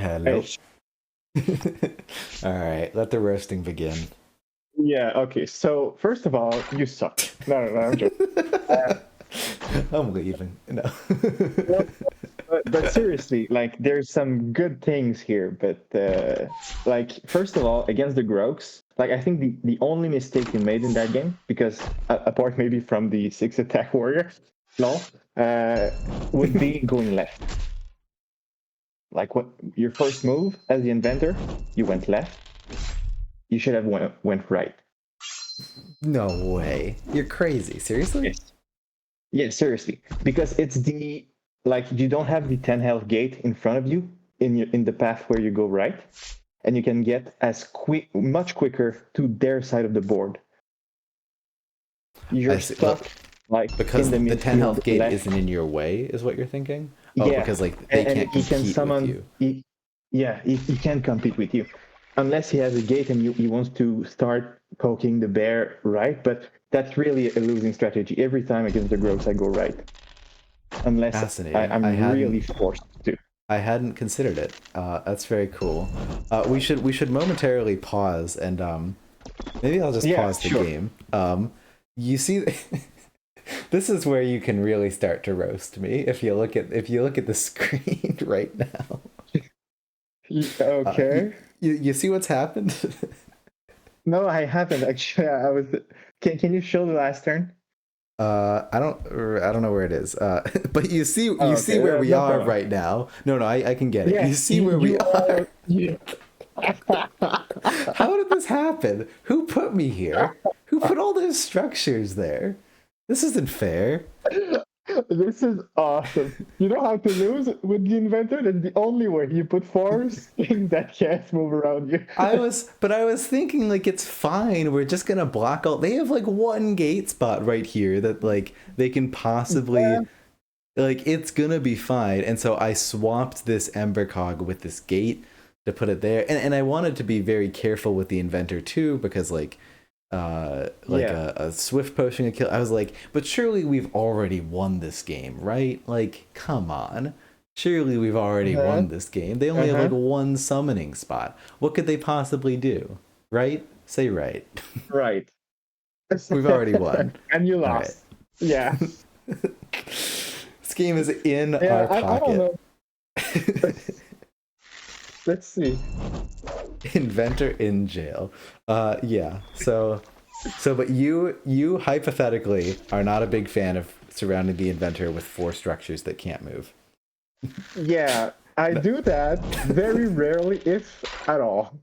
Hello. Hey, All right, let the roasting begin. yeah, okay. So first of all, you suck. No, I'm joking. Uh, I'm leaving. No. well, but seriously, like, there's some good things here. But like, first of all, against the Grogs, like, I think the only mistake you made in that game, because apart maybe from the six attack warrior, no, would be going left. Like, what your first move as the inventor, you went left. You should have went right. No way. You're crazy. Seriously? Yes. Yeah, seriously, because it's the like you don't have the 10 health gate in front of you in the path where you go right, and you can get much quicker to their side of the board. I You're see. stuck like Because in the the 10 health midfield gate left. isn't in your way, is what you're thinking? Oh, Yeah, because like they and can't he can compete with summon. you. Yeah, he can't compete with you unless he has a gate and he wants to start poking the bear right. But that's really a losing strategy. Every time against the Groves, I go right unless Fascinating. I'm really forced to. I hadn't considered it. That's very cool. We should momentarily pause and maybe I'll just Yeah, pause the sure. game. You see, this is where you can really start to roast me if you look at the screen right now. You, Okay. you see what's happened? No, I haven't actually. I was. Can you show the last turn? I don't know where it is. But you Oh, see okay. where we No are problem. right now. No, I can get it. You Yeah, see where we you are. are. You... How did this happen? Who put me here? Who put all those structures there? This isn't fair. This is awesome. You know how to lose with the inventor? That's the only way. You put fours things that can't move around you. But I was thinking like it's fine. We're just gonna block all. They have like one gate spot right here that like they can Yeah, possibly like it's gonna be fine. And so I swapped this Ember Cog with this gate to put it there. And I wanted to be very careful with the inventor too, because like yeah. a swift potion to kill. I was like, but surely we've already won this game, right? Like, come on. Surely we've already Uh-huh. won this game. They only have like Uh-huh. one summoning spot. What could they possibly do? Right? Say right. Right. We've already won. And you All right. lost. Yeah. This game is in Yeah, our I don't pocket. know. Let's see. Inventor in jail. Yeah. But you hypothetically are not a big fan of surrounding the inventor with four structures that can't move. Yeah, I No. do that very rarely, if at all.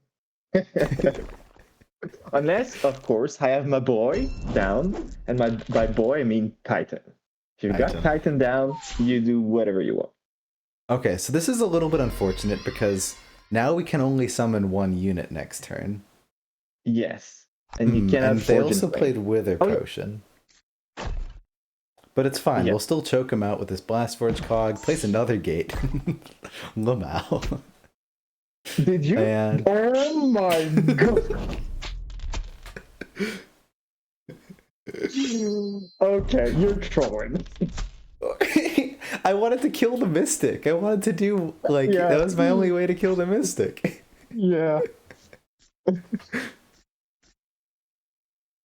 Unless, of course, I have my boy down, and by boy I mean Titan. If you've got Item. Titan down, you do whatever you want. Okay, so this is a little bit unfortunate because now we can only summon one unit next turn. Yes, and you cannot And they Forge in also Flame. played Wither Oh, Potion. But it's fine. yeah. We'll still choke him out with this Blast Forge Cog, place another gate. Lamau. Did you? And Oh my god. Okay, you're trolling. I wanted to kill the Mystic. I wanted to do, like, Yeah, that was my only way to kill the Mystic. yeah.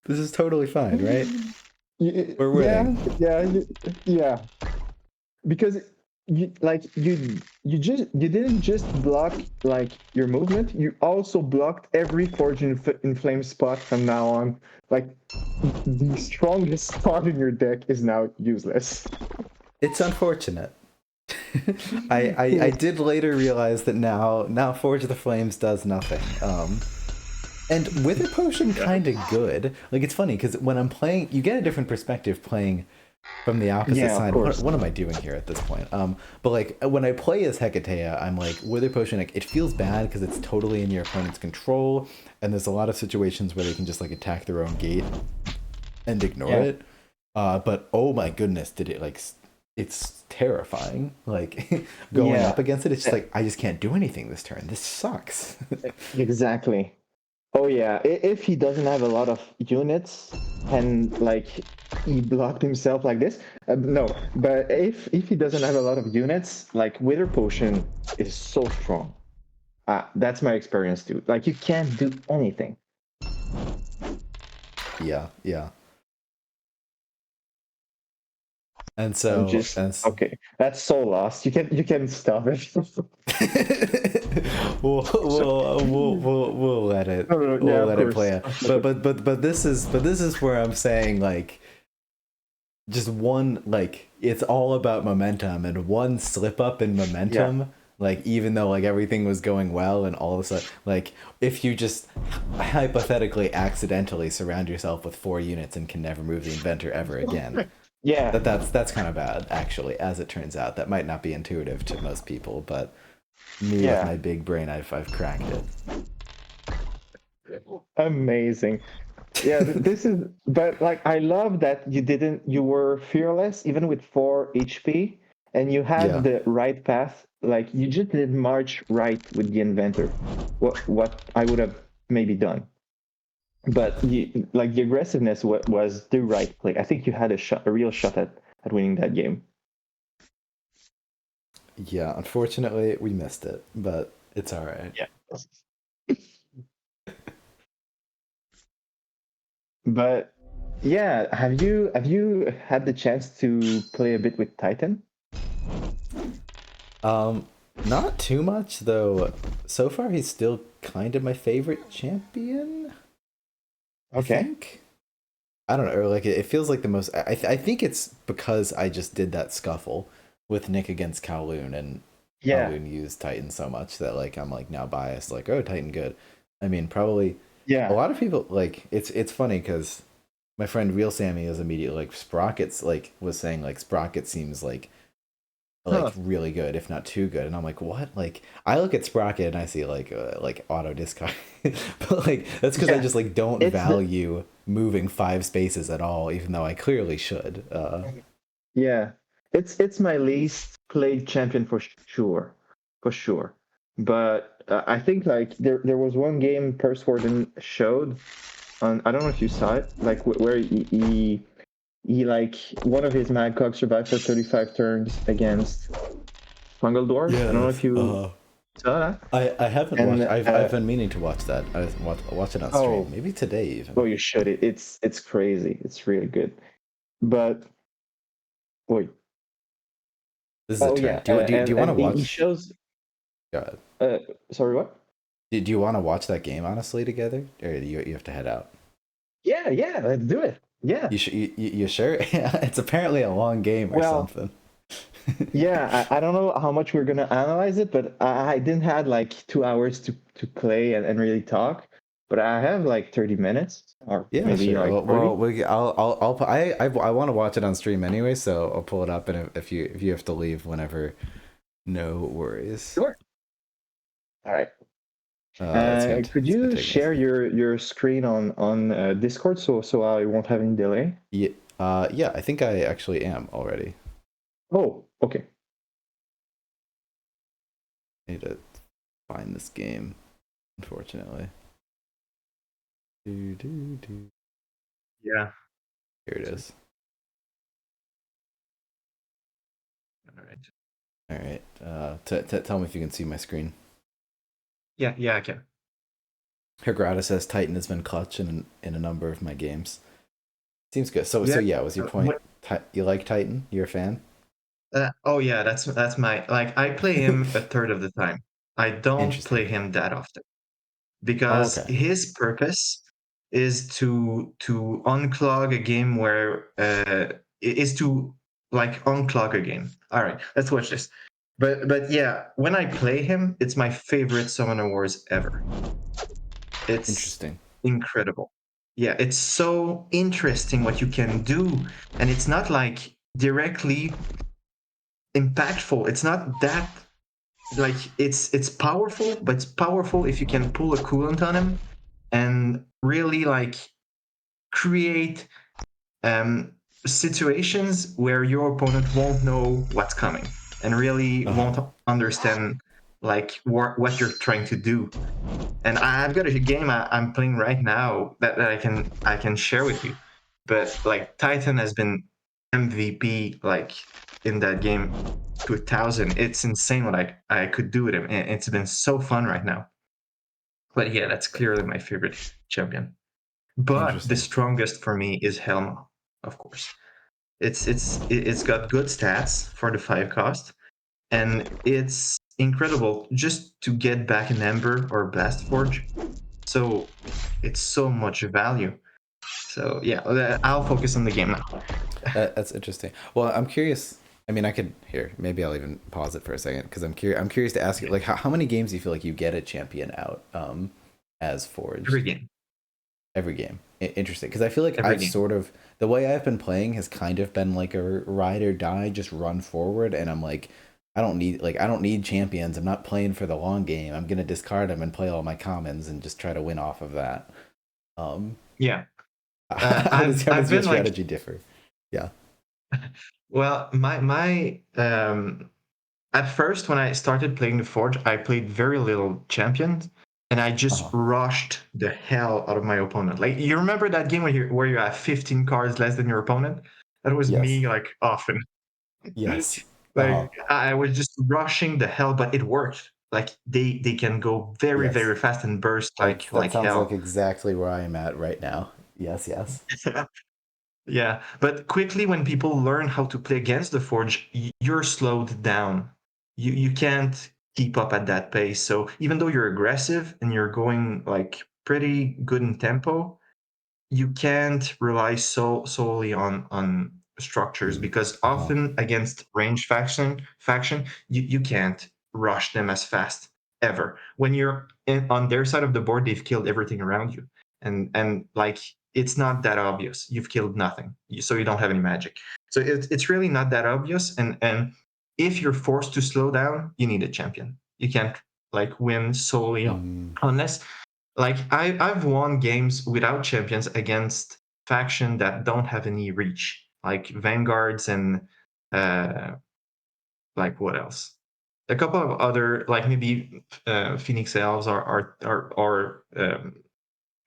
This is totally fine, right? We're Yeah, winning. yeah. Because you didn't just block like your movement, you also blocked every Forge in Flame spot from now on. Like, the strongest spot in your deck is now useless. It's unfortunate. I did later realize that now Forge of the Flames does nothing. And Wither Potion kind of good. Like it's funny because when I'm playing, you get a different perspective playing from the opposite Yeah, of side. course. What am I doing here at this point? But like when I play as Hecatea, I'm like Wither Potion. Like it feels bad because it's totally in your opponent's control, and there's a lot of situations where they can just like attack their own gate and ignore Yeah. it. But oh my goodness, did it like? It's terrifying. Like going Yeah, up against it, it's just like I just can't do anything this turn. This sucks. exactly. Oh yeah, if he doesn't have a lot of units and like he blocked himself like this, no. But if he doesn't have a lot of units, like Wither Potion is so strong. That's my experience too. Like you can't do anything. Yeah, yeah. And I'm so, just okay. That's so lost. You can stop it. we'll let it No, no, no, yeah, we'll of let it course. play out. But this is where I'm saying like just one like it's all about momentum and one slip up in Yeah, momentum like even though like everything was going well and all of a sudden like if you just hypothetically accidentally surround yourself with 4 units and can never move the inventor ever again yeah, that's kind of bad actually as it turns out that might not be intuitive to most people but me with yeah. my big brain I've cracked it. Amazing. Yeah, this is. But like, I love that you didn't. You were fearless even with 4 HP, and you had Yeah, the right path. Like you just didn't march right with the inventor. What I would have maybe done. But like the aggressiveness was the right play. I think you had a real shot at winning that game. yeah, unfortunately we missed it but it's all right. Yeah. But yeah, have you had the chance to play a bit with Titan? Um, not too much though. So far, he's still kind of my favorite champion. I Okay. think. I don't know. Or like it feels like the most. I think it's because I just did that scuffle with Nick against Kowloon, and Yeah. Kowloon used Titan so much that like I'm like now biased. Like oh Titan good. I mean probably a Yeah. lot of people like it's funny because my friend Real Sammy is immediately like Sprockets like was saying like Sprocket seems like Huh. really good, if not too good. And I'm like, what? Like I look at Sprocket and I see like auto discard, but like that's because I Yeah. just like don't It's the value moving 5 spaces at all, even though I clearly should. yeah. It's my least played champion for sure, for sure. But I think like there was one game Purse Warden showed on, I don't know if you saw it, like where he like one of his Mad Cog survived for 35 turns against Fungal Dwarf. I don't know Yes. if you saw that. I haven't And watched. I've been meaning to watch that. Watch it on stream. oh, Maybe today even. oh, you should. It's crazy. It's really good. But wait. This is a Oh turn. yeah, Do you want to he watch? shows. God. Uh, sorry, what? Do you want to watch that game honestly together, or do you have to head out? Yeah, yeah. Let's do it. Yeah. You sure? It's apparently a long game or Well, something. yeah. I don't know how much we're gonna analyze it, but I didn't had like 2 hours to play and really talk. But I have like 30 minutes or Yeah, maybe sure. like Well, 40. I want to watch it on stream anyway, so I'll pull it up, and if you have to leave whenever, no worries. Sure. All right. Could It's gonna you take me a share second. your screen on Discord so I won't have any delay? Yeah, yeah, I think I actually am already. Oh, okay. I need to find this game, unfortunately. Do, do, do. Yeah. Here it is. All right. All right. Tell me if you can see my screen. Yeah, I can. Hergrata says Titan has been clutch in a number of my games. Seems good. So Yeah. yeah, was your point? You like Titan? You're a fan? Oh yeah, that's my like. I play him a third of the time. I don't Interesting. play him that often Oh, because okay. his purpose is to unclog a game where is to like unclog a game. All right, let's watch this. But yeah, when I play him, it's my favorite Summoner Wars ever. It's Interesting. incredible. Yeah, it's so interesting what you can do, and it's not like directly impactful. It's not that like it's powerful, but it's powerful if you can pull a coolant on him and really like create um, situations where your opponent won't know what's coming and really Uh-huh. won't understand like what you're trying to do. And I've got a game I'm playing right now that I can share with you. But like Titan has been MVP like in that game to 1,000. It's insane what I could do with him, and it's been so fun right now. But yeah, that's clearly my favorite champion. But the Interesting. strongest for me is Helma, of course. It's got good stats for the 5 cost, and it's incredible just to get back an Ember or Blast Forge. So it's so much value. So yeah, I'll focus on the game now. That's interesting. Well, I'm curious. I mean, I could here. Maybe I'll even pause it for a second because I'm curious. I'm curious to ask you, like, how many games do you feel like you get a champion out as Forged? Every game. Every game. Interesting, because I feel like Every I've game. sort of the way I've been playing has kind of been like a ride or die, just run forward, and I'm like, I don't need champions. I'm not playing for the long game. I'm gonna discard them and play all my commons and just try to win off of that. Yeah. How does I've your been like, strategy differ? Yeah. well, my at first when I started playing the Forge, I played very little champions, and I just Uh-huh. rushed the hell out of my opponent. Like, you remember that game where you have 15 cards less than your opponent? That was Yes. me, like, often. Yes. Uh-huh. Like, I was just rushing the hell, but it worked. Like, they can go very, Yes. very fast and burst That like sounds like hell. exactly where I am at right now. Yes, yes. Yeah, but quickly when people learn how to play against the Forge, you're slowed down. You can't keep up at that pace. So even though you're aggressive and you're going like pretty good in tempo, you can't rely solely on structures, because Uh-huh. often against range faction you can't rush them as fast ever. When you're on their side of the board, they've killed everything around you, and like, it's not that obvious. You've killed nothing, so you don't have any magic. So it's really not that obvious, and if you're forced to slow down, you need a champion. You can't like win solely Mm. unless, like, I've won games without champions against faction that don't have any reach, like Vanguards and uh, like, what else? A couple of other, like, maybe Phoenix Elves or oh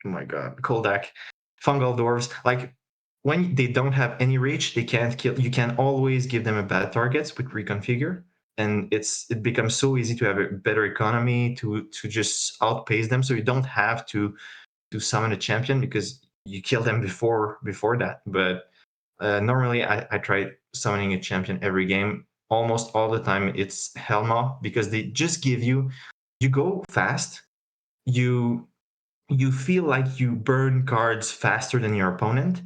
my god, Koldak, Fungal Dwarves. Like, when they don't have any reach, they can't kill. You can always give them a bad targets with reconfigure, and it becomes so easy to have a better economy to just outpace them. So you don't have to summon a champion because you kill them before that. But normally I try summoning a champion every game. Almost all the time it's Helma, because they just give you go fast. You you feel like you burn cards faster than your opponent.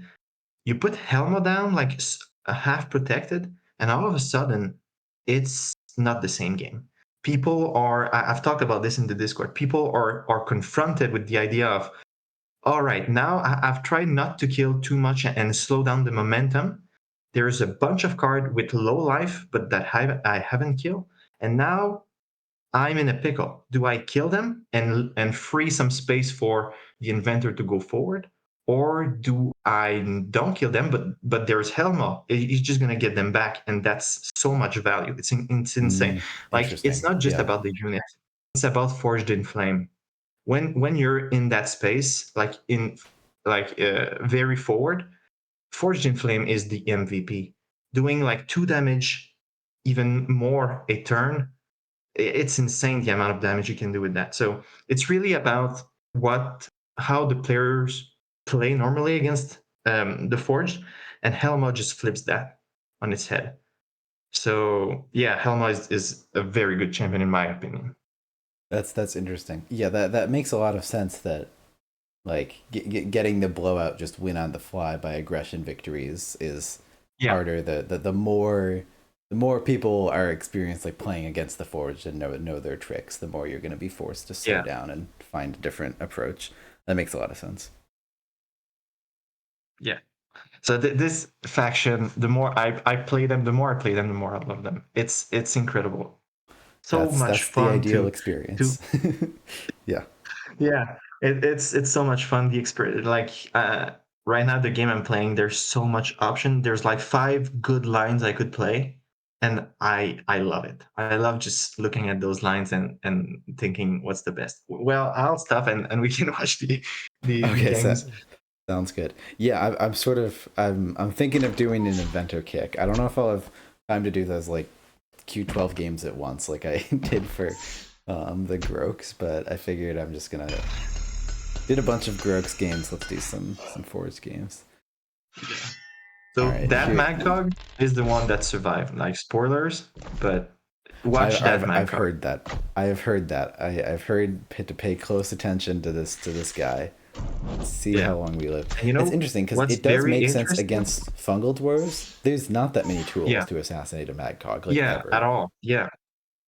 You put Helma down like a half protected, and all of a sudden, it's not the same game. People are. I've talked about this in the Discord. People are confronted with the idea of, all right, now I've tried not to kill too much and slow down the momentum. There's a bunch of cards with low life, but that I haven't killed, and now I'm in a pickle. Do I kill them and free some space for the inventor to go forward, or do I don't kill them, but there's Helma? He's just gonna get them back, and that's so much value. It's insane. Like, it's Interesting. not just Yeah. about the unit; it's about Forged in Flame. When you're in that space, like in like very forward, Forged in Flame is the MVP. Doing like 2 damage, even more a turn, it's insane the amount of damage you can do with that. So it's really about how the players play normally against the Forged, and Helma just flips that on its head. So yeah, Helma is a very good champion in my opinion. That's interesting. Yeah, that makes a lot of sense that like getting the blowout just win on the fly by aggression victories is Yeah, harder. The more people are experienced like playing against the Forged and know their tricks, the more you're going to be forced to slow yeah, down and find a different approach. That makes a lot of sense. yeah. So this faction, the more I play them, the more I play them, the more I love them. It's incredible. So much That's the fun ideal to experience. Yeah. yeah, it's so much fun. The experience, like, right now the game I'm playing, there's so much option. There's like 5 good lines I could play, and I love it. I love just looking at those lines and thinking what's the best. Well, I'll stop and we can watch the Okay, so games. sounds good. Yeah, I'm thinking of doing an inventor kick. I don't know if time to do those like Q12 games at once, like I did for the Grox. But I figured I'm just gonna did a bunch of Grox games. Let's do some Forge games. Yeah. So Alright, that here- Magog is the one that survived. Like spoilers, but watch that Magog. I've heard that. I have heard that. I've heard to pay close attention to this guy. See Yeah. how long we live. And you know it's interesting because what's it does very make sense interesting? against fungal dwarves. There's not that many tools Yeah. to assassinate a Magog. Like, Yeah, ever. at all. Yeah.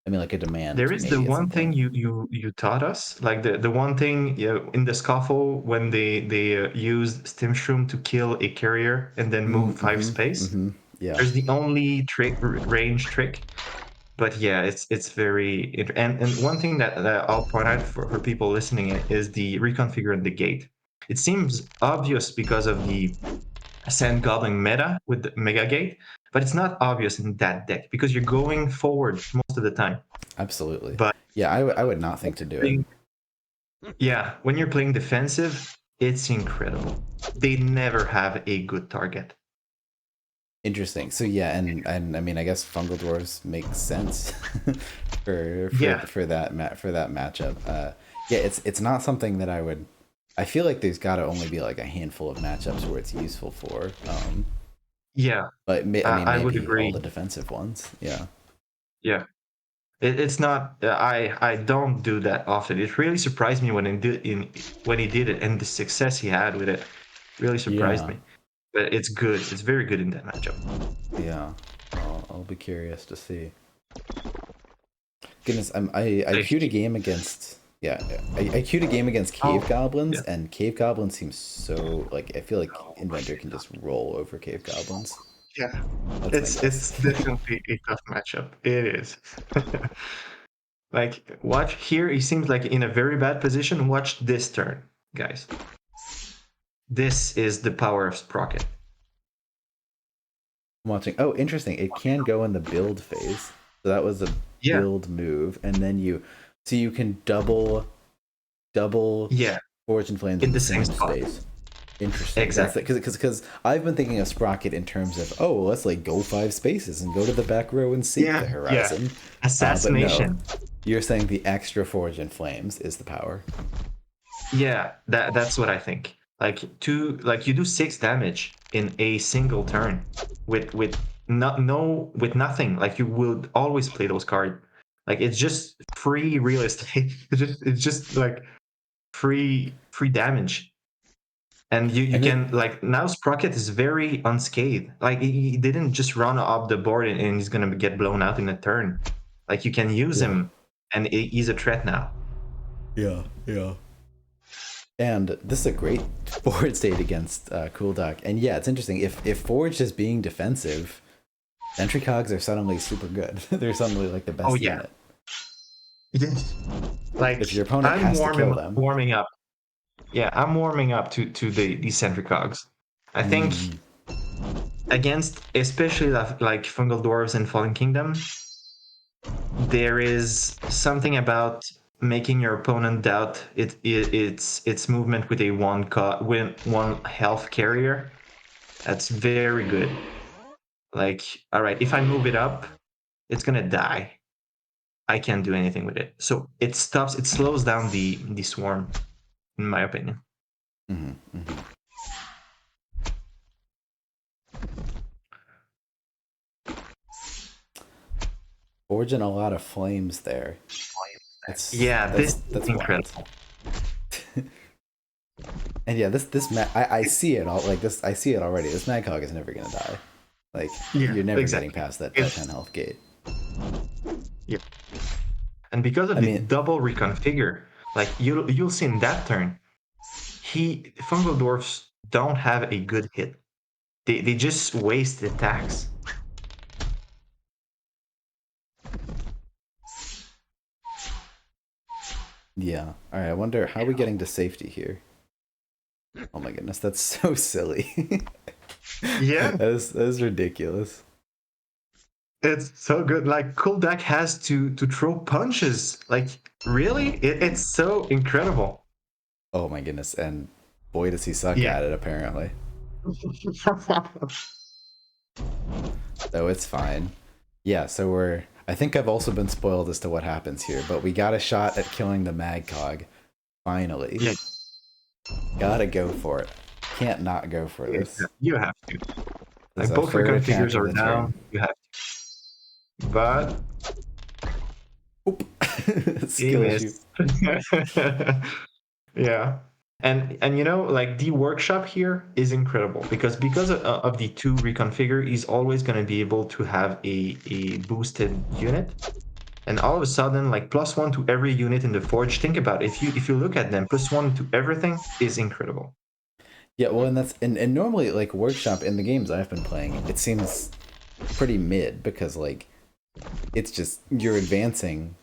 I mean, like a demand. There is the maybe at one some thing point. you taught us, like the one thing in the scuffle when they used Stimshroom to kill a carrier and then move 5 space. Yeah. There's the only range trick, but yeah, it's very and one thing that I'll point out for people listening is the reconfigure the gate. It seems obvious because of the Sand Goblin meta with the Mega Gate, but it's not obvious in that deck because you're going forward most of the time. Absolutely. But yeah, I would not think to do it. Yeah, when you're playing defensive, it's incredible. They never have a good target. Interesting. So yeah, and I mean, I guess fungal dwarves make sense for that matchup. Yeah, it's not something that I would. I feel like there's got to only be like a handful of matchups where it's useful for. Yeah, but I mean, maybe I would agree. all the defensive ones. Yeah. Yeah, it's not. I don't do that often. It really surprised me when he did it, and the success he had with it really surprised me. But it's good. It's very good in that matchup. Yeah, I'll be curious to see. Goodness, I queued a game against. Yeah, I queued a game against Cave Goblins, and Cave Goblins seems so like I feel like Inventor can just roll over Cave Goblins. Yeah, it's definitely a tough matchup. It is. Like, watch here. He seems like in a very bad position. Watch this turn, guys. This is the power of Sprocket. I'm watching. Oh, interesting. It can go in the build phase. So that was a build move, and then you can double Forge and Flames in the same space. Interesting. Exactly. Because I've been thinking of Sprocket in terms of let's like go 5 spaces and go to the back row and see the horizon. Yeah. Assassination. No, you're saying the extra Forge and Flames is the power. Yeah, that's what I think. Like you do 6 damage in a single turn with nothing. Like you will always play those cards. Like it's just free real estate. it's just like free damage. And you can like now Sprocket is very unscathed. Like he didn't just run up the board and he's gonna get blown out in a turn. Like you can use him, and he's a threat now. Yeah. And this is a great board state against Cooldock. And yeah, it's interesting. If Forge is being defensive, Sentry Cogs are suddenly super good. They're suddenly like the best unit. Yes. Like if your opponent has to kill them. Warming up. Yeah, I'm warming up to the Sentry Cogs. I think against especially like Fungal Dwarves and Fallen Kingdom, there is something about making your opponent doubt its movement with a one health carrier. That's very good. Like, all right, if I move it up, it's gonna die. I can't do anything with it. So it slows down the swarm, in my opinion. Forging a lot of flames there. That's incredible. And yeah, I see it all like this. I see it already. This Magog is never gonna die. Like you're never getting past that 10 health gate. Yeah. And because of the double reconfigure, like you'll see in that turn, Fungal Dwarfs don't have a good hit. They just waste attacks. Yeah. All right. I wonder how are we getting to safety here. Oh my goodness, that's so silly. Yeah, that is ridiculous. It's so good. Like Cooldock has to throw punches. Like really, it's so incredible. Oh my goodness, and boy does he suck at it apparently. So it's fine. Yeah, so I think I've also been spoiled as to what happens here, but we got a shot at killing the Magcog. Finally. Yeah. Gotta go for it. Can't not go for this. You have to. This is Like our both third recon attack figures of are the down. turn. You have to. But Oop. he Skill issue. missed. Yeah. And you know, like the workshop here is incredible because of the 2 reconfigure, he's always going to be able to have a boosted unit. And all of a sudden, like +1 to every unit in the forge. Think about it. If you look at them, +1 to everything is incredible. Yeah, well, and normally like workshop in the games I've been playing, it seems pretty mid because like it's just you're advancing.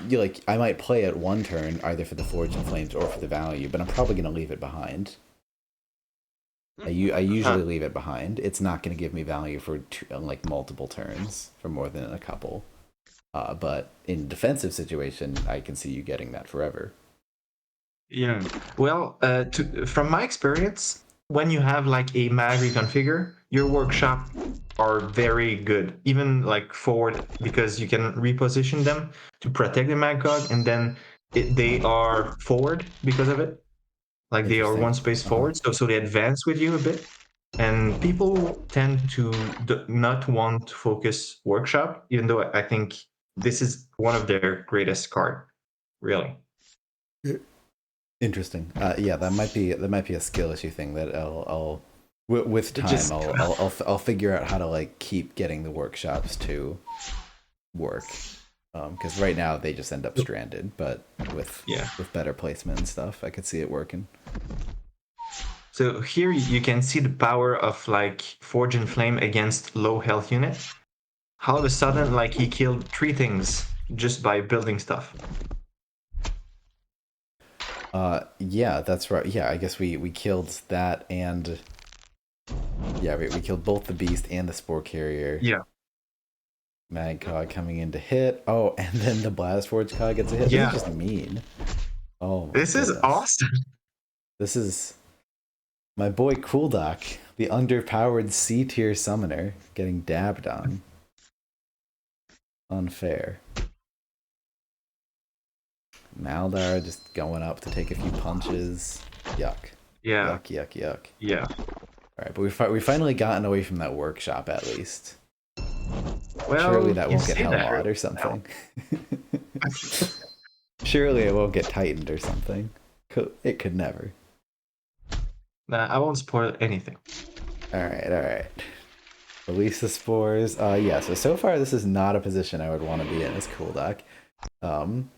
You like I might play it one turn either for the Forge and Flames or for the value, but I'm probably gonna leave it behind. I usually leave it behind. It's not gonna give me value for like multiple turns for more than a couple. But in defensive situation, I can see you getting that forever. Yeah. Well, from my experience, when you have like a mag reconfigure, your workshop are very good, even like forward, because you can reposition them to protect the Magcog, and then they are forward because of it. Like they are Interesting. one space forward, so they advance with you a bit. And people tend to not want to focus workshop, even though I think this is one of their greatest card, really. Interesting. Yeah, that might be a skill issue thing that with time I'll figure out how to like keep getting the workshops to work. Because right now they just end up stranded, but with better placement and stuff, I could see it working. So here you can see the power of like Forge and Flame against low health unit. All of a sudden, like he killed 3 things just by building stuff. Yeah, that's right. Yeah, I guess we killed that and yeah, we killed both the beast and the spore carrier. Yeah. Magcog coming in to hit. Oh, and then the Blast Forge cog gets a hit. Yeah. This is just mean. Oh, this is awesome. This is my boy Kuldak, the underpowered C tier summoner, getting dabbed on. Unfair. Maldar just going up to take a few punches. Yuck. Yeah. Yuck. Yeah. Alright, but we finally gotten away from that workshop at least. Well, surely that won't get Hellawed or something. Surely it won't get tightened or something. It could never. Nah, I won't spoil anything. Alright. Release the spores. Yeah, so far this is not a position I would want to be in as Kuldak.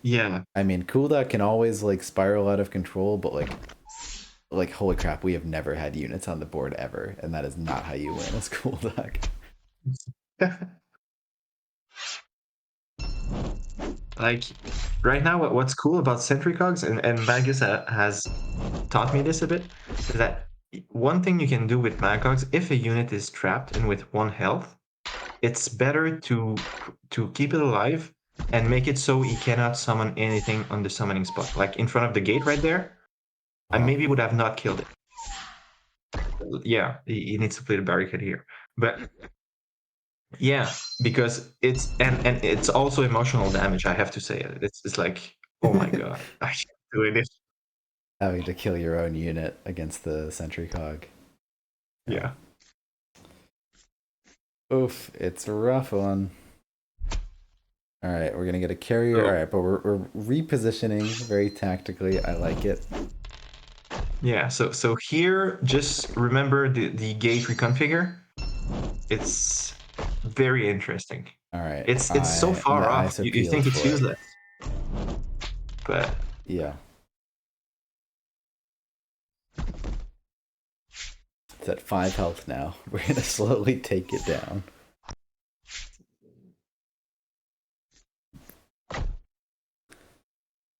Yeah. I mean, Kuldak can always like spiral out of control, but like holy crap, we have never had units on the board ever, and that is not how you win as Kuldak. Like right now, what's cool about Sentry Cogs, and Magus has taught me this a bit, is that one thing you can do with Magcogs, if a unit is trapped and with 1 health, it's better to keep it alive and make it so he cannot summon anything on the summoning spot. Like in front of the gate right there, I maybe would have not killed it. Yeah, he needs to play the barricade here. But yeah, because it's and it's also emotional damage, I have to say. It's like, oh my god, I can't do it. Having to kill your own unit against the Sentry Cog. Yeah. Oof, it's a rough one. Alright, we're gonna get a carrier. Alright, but we're repositioning very tactically. I like it. Yeah, so here, just remember the gate reconfigure. It's very interesting. Alright. It's so far off. You think it's useless. But yeah. It's at 5 health now. We're gonna slowly take it down.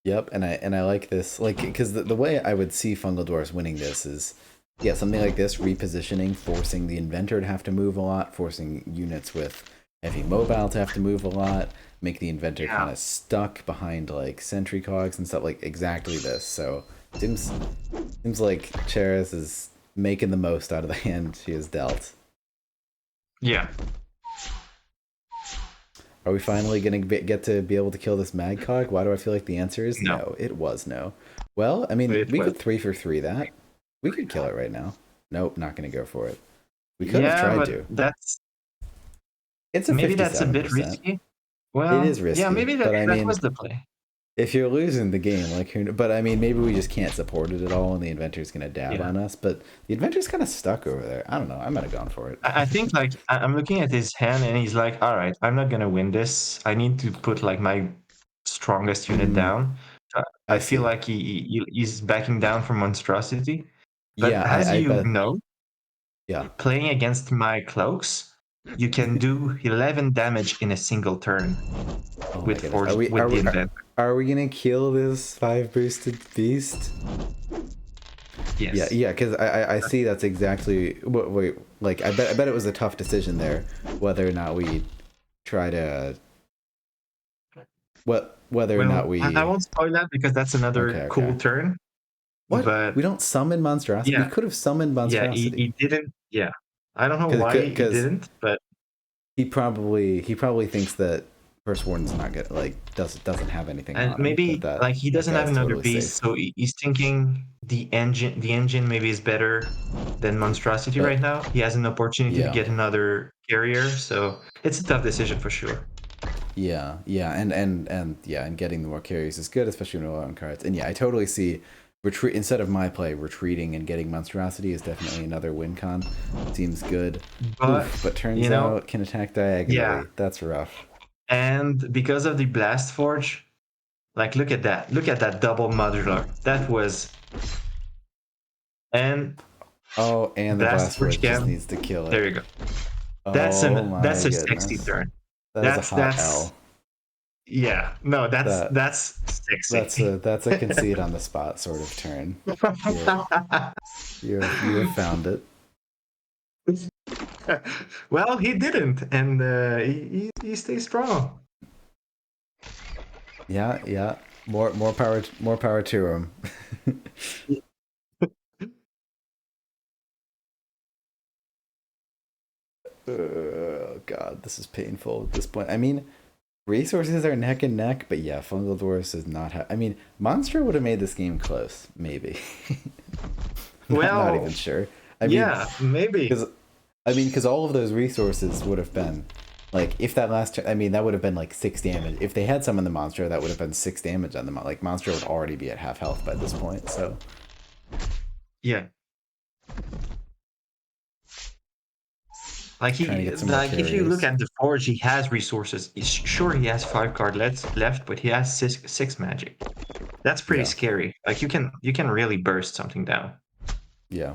Yep, and I like this, like, because the way I would see Fungal Dwarfs winning this is, yeah, something like this, repositioning, forcing the Inventor to have to move a lot, forcing units with heavy mobile to have to move a lot, make the Inventor kind of stuck behind, like, Sentry Cogs and stuff, like, exactly this. So, seems like Cheris is making the most out of the hand she has dealt. yeah. Are we finally gonna get to be able to kill this Magcog? Why do I feel like the answer is No. no? It was no. Well, I mean, It we was. could 3 for 3 that. We could kill it right now. Nope, not gonna go for it. We could have Yeah, tried but to. that's It's a maybe that's a bit 57%. risky. Well, It is risky, yeah, maybe but I that mean, was the play. if you're losing the game, like, but I mean, maybe we just can't support it at all, and the inventor's gonna dab Yeah. on us. But the inventor's kind of stuck over there. I don't know. I might have gone for it. I think like I'm looking at his hand and he's like, all right, I'm not gonna win this. I need to put like my strongest unit Mm, down. I I feel see. like he's backing down from monstrosity. But Yeah, as I you bet. know, Yeah. playing against my cloaks, you can do 11 damage in a single turn Oh my with goodness. forge Are we with are the we inventor. are we gonna kill this 5 boosted beast? Yes. Yeah, yeah, because I see that's exactly wait, like I bet it was a tough decision there whether or not we try to whether or not Well, we I won't spoil that because that's another okay. cool turn. What? But We don't summon monstrosity. We yeah, could have summoned yeah, monstrosity. he didn't. Yeah, I don't know why he Because didn't, but he probably thinks that First Warden's not good, like doesn't have anything and on him. maybe That like he doesn't have guy's another totally beast, safe. so he's thinking the engine. The engine maybe is better than monstrosity But right now. He has an opportunity to yeah, get another carrier, so it's a tough decision for sure. yeah, and yeah, and getting the more carries is good, especially when we're on cards. And yeah, I totally see retreat instead of my play. Retreating and getting monstrosity is definitely another win con. Seems good. But Oof, but turns you know, out can attack diagonally. yeah, That's rough. and because of the blast forge, like look at that. Look at that double modular. That was and Oh, and the blast blast forge forge just cam. needs to kill There it. you go. Oh That's my a sexy goodness, turn. that is a hot That's L. yeah. No, That that's sexy. that's a concede on the spot sort of turn. You have found it. Well, he didn't, and he stays strong. Yeah, yeah. More power to him. Oh God, this is painful at this point. I mean, resources are neck and neck, but yeah, Fungal Dwarfs is not. I mean, Monster would have made this game close, maybe. Not even sure. I mean, yeah, maybe. because all of those resources would have been like if that last. I mean, that would have been like 6 damage. If they had some on the monster, that would have been 6 damage on the like monster would already be at half health by this point. So Yeah. Like trying to he, get some more like if you look carriers. at the forge, he has resources. Sure, he has 5 card left, but he has six magic. That's pretty Yeah. scary. Like you can really burst something down. Yeah.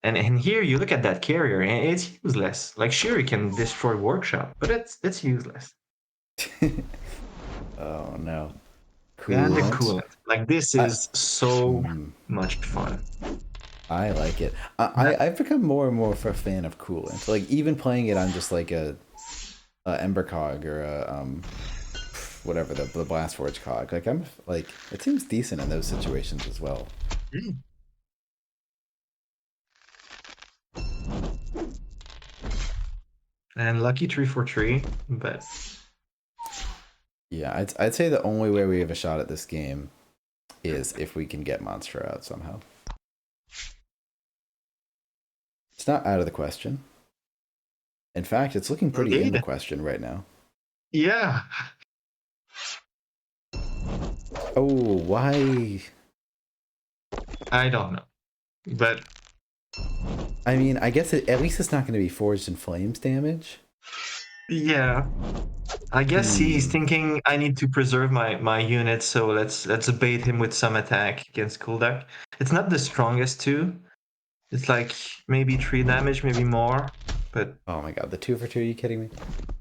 And here you look at that carrier and it's useless. Like sure, you can destroy workshop, but it's useless. Oh no. And the Coolant. coolant. Like this I, is so much fun. I like it. I've become more and more of a fan of coolant. Like even playing it on just like a Ember Cog or a whatever the Blast Forge Cog. Like I'm like it seems decent in those situations as well. Mm. And lucky 3 for 3, but Yeah, I'd say the only way we have a shot at this game is if we can get Monster out somehow. It's not out of the question. In fact, it's looking pretty in the question right now. yeah. Oh, why? I don't know. But I mean, I guess at least it's not going to be Forged in Flames damage. yeah. I guess he's thinking I need to preserve my unit, so let's bait him with some attack against Kuldak. It's not the strongest too. It's like maybe 3 damage, maybe more. But Oh my god, the 2 for 2, are you kidding me?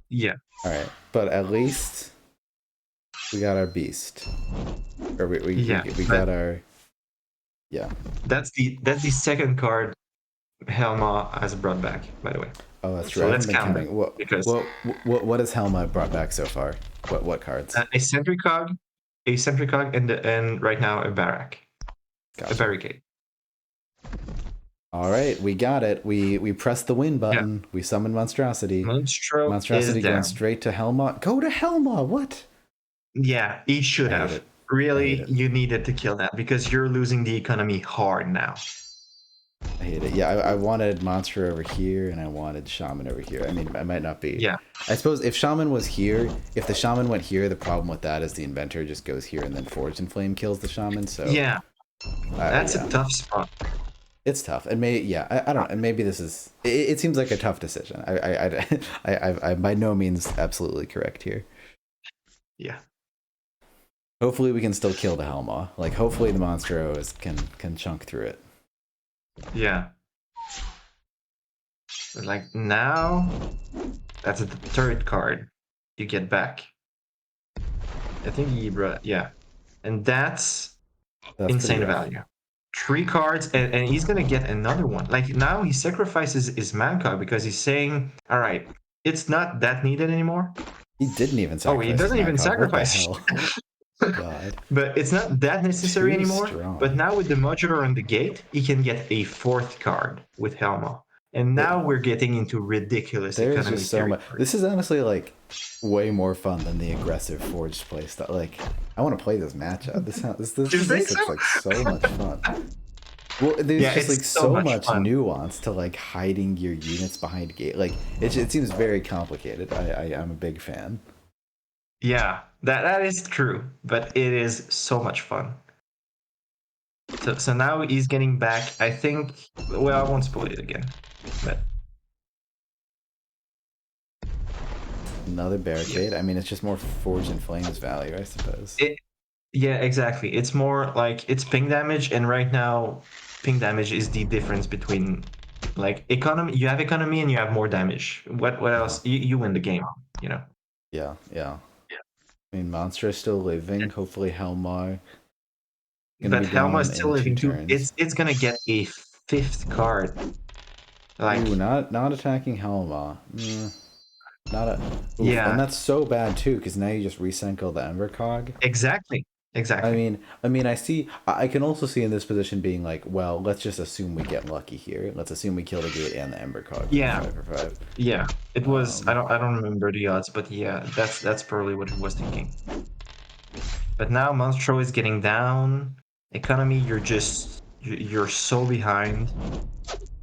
yeah. Alright, but at least we got our beast. Or we got our... Yeah. That's the second card Helma has brought back, by the way. Oh, that's So true. I let's haven't been count counting. them, because What has Helma brought back so far? What cards? a sentry cog, and right now a barrack, a Gotcha. barricade. All right, we got it. We pressed the win button. We summoned Monstrosity. Monstro Monstrosity is going down. straight to Helma. Go to Helma. What? Yeah, he should I hate have. it. Really, it. you needed to kill that because you're losing the economy hard now. I hate it. Yeah, I wanted Monster over here, and I wanted Shaman over here. I mean, I might not be. Yeah. I suppose if Shaman was here, if the Shaman went here, the problem with that is the Inventor just goes here and then Forged in Flame kills the Shaman. So Yeah, that's yeah. a tough spot. It's tough, and I don't know, and maybe this is. It seems like a tough decision. I'm by no means absolutely correct here. Yeah. Hopefully, we can still kill the Helma. Like, hopefully, the Monstro can chunk through it. Yeah. But like now, that's the third card you get back. I think he brought, yeah, and that's insane pretty rough. value. 3 cards, and he's gonna get another one. Like now, he sacrifices his Mancog because he's saying, "All right, it's not that needed anymore." He didn't even sacrifice. Oh, he doesn't even sacrifice. What the hell? God. But it's not that necessary Too anymore. strong. But now with the modular on the gate, he can get a 4th card with Helma. And now we're getting into ridiculous There's economy just so much. territory. This is honestly like way more fun than the aggressive Forged play stuff. Like, I want to play this matchup. This looks like so much fun. Well, there's just like so much nuance to like hiding your units behind gate. Like it seems very complicated. I'm a big fan. Yeah, that is true, but it is so much fun. So now he's getting back. I think. Well, I won't spoil it again, but another barricade. I mean, it's just more Forged in Flames value, I suppose. Yeah, exactly. It's more like it's ping damage, and right now, ping damage is the difference between like economy. You have economy, and you have more damage. What else? You win the game. You know. Yeah. I mean, Monster is still living. Hopefully, Helmar. But Helma is still living too. It's gonna get a 5th card. Like, ooh, not attacking Helma. Not a. Oof, yeah, and that's so bad too, because now you just recycle the Ember Cog. Exactly. I mean, I can also see in this position being like, well, let's just assume we get lucky here. Let's assume we kill the gate and the Ember Cog. Yeah. 5/5. Yeah. It was. I don't remember the odds, but yeah, that's probably what I was thinking. But now Monstro is getting down. Economy, you're so behind.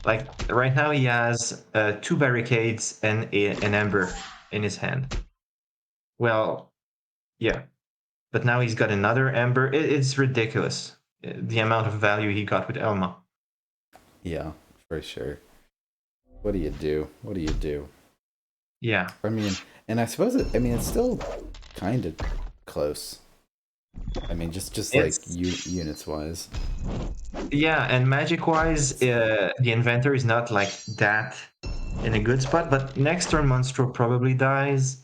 Like right now, he has 2 barricades and an Ember in his hand. Well, yeah. But now he's got another Ember. It's ridiculous, the amount of value he got with Elma. Yeah, for sure. What do you do? Yeah. I mean, and I suppose it's still kind of close. I mean, just like units wise. Yeah, and magic wise, the Inventor is not like that in a good spot. But next turn, Monstro probably dies,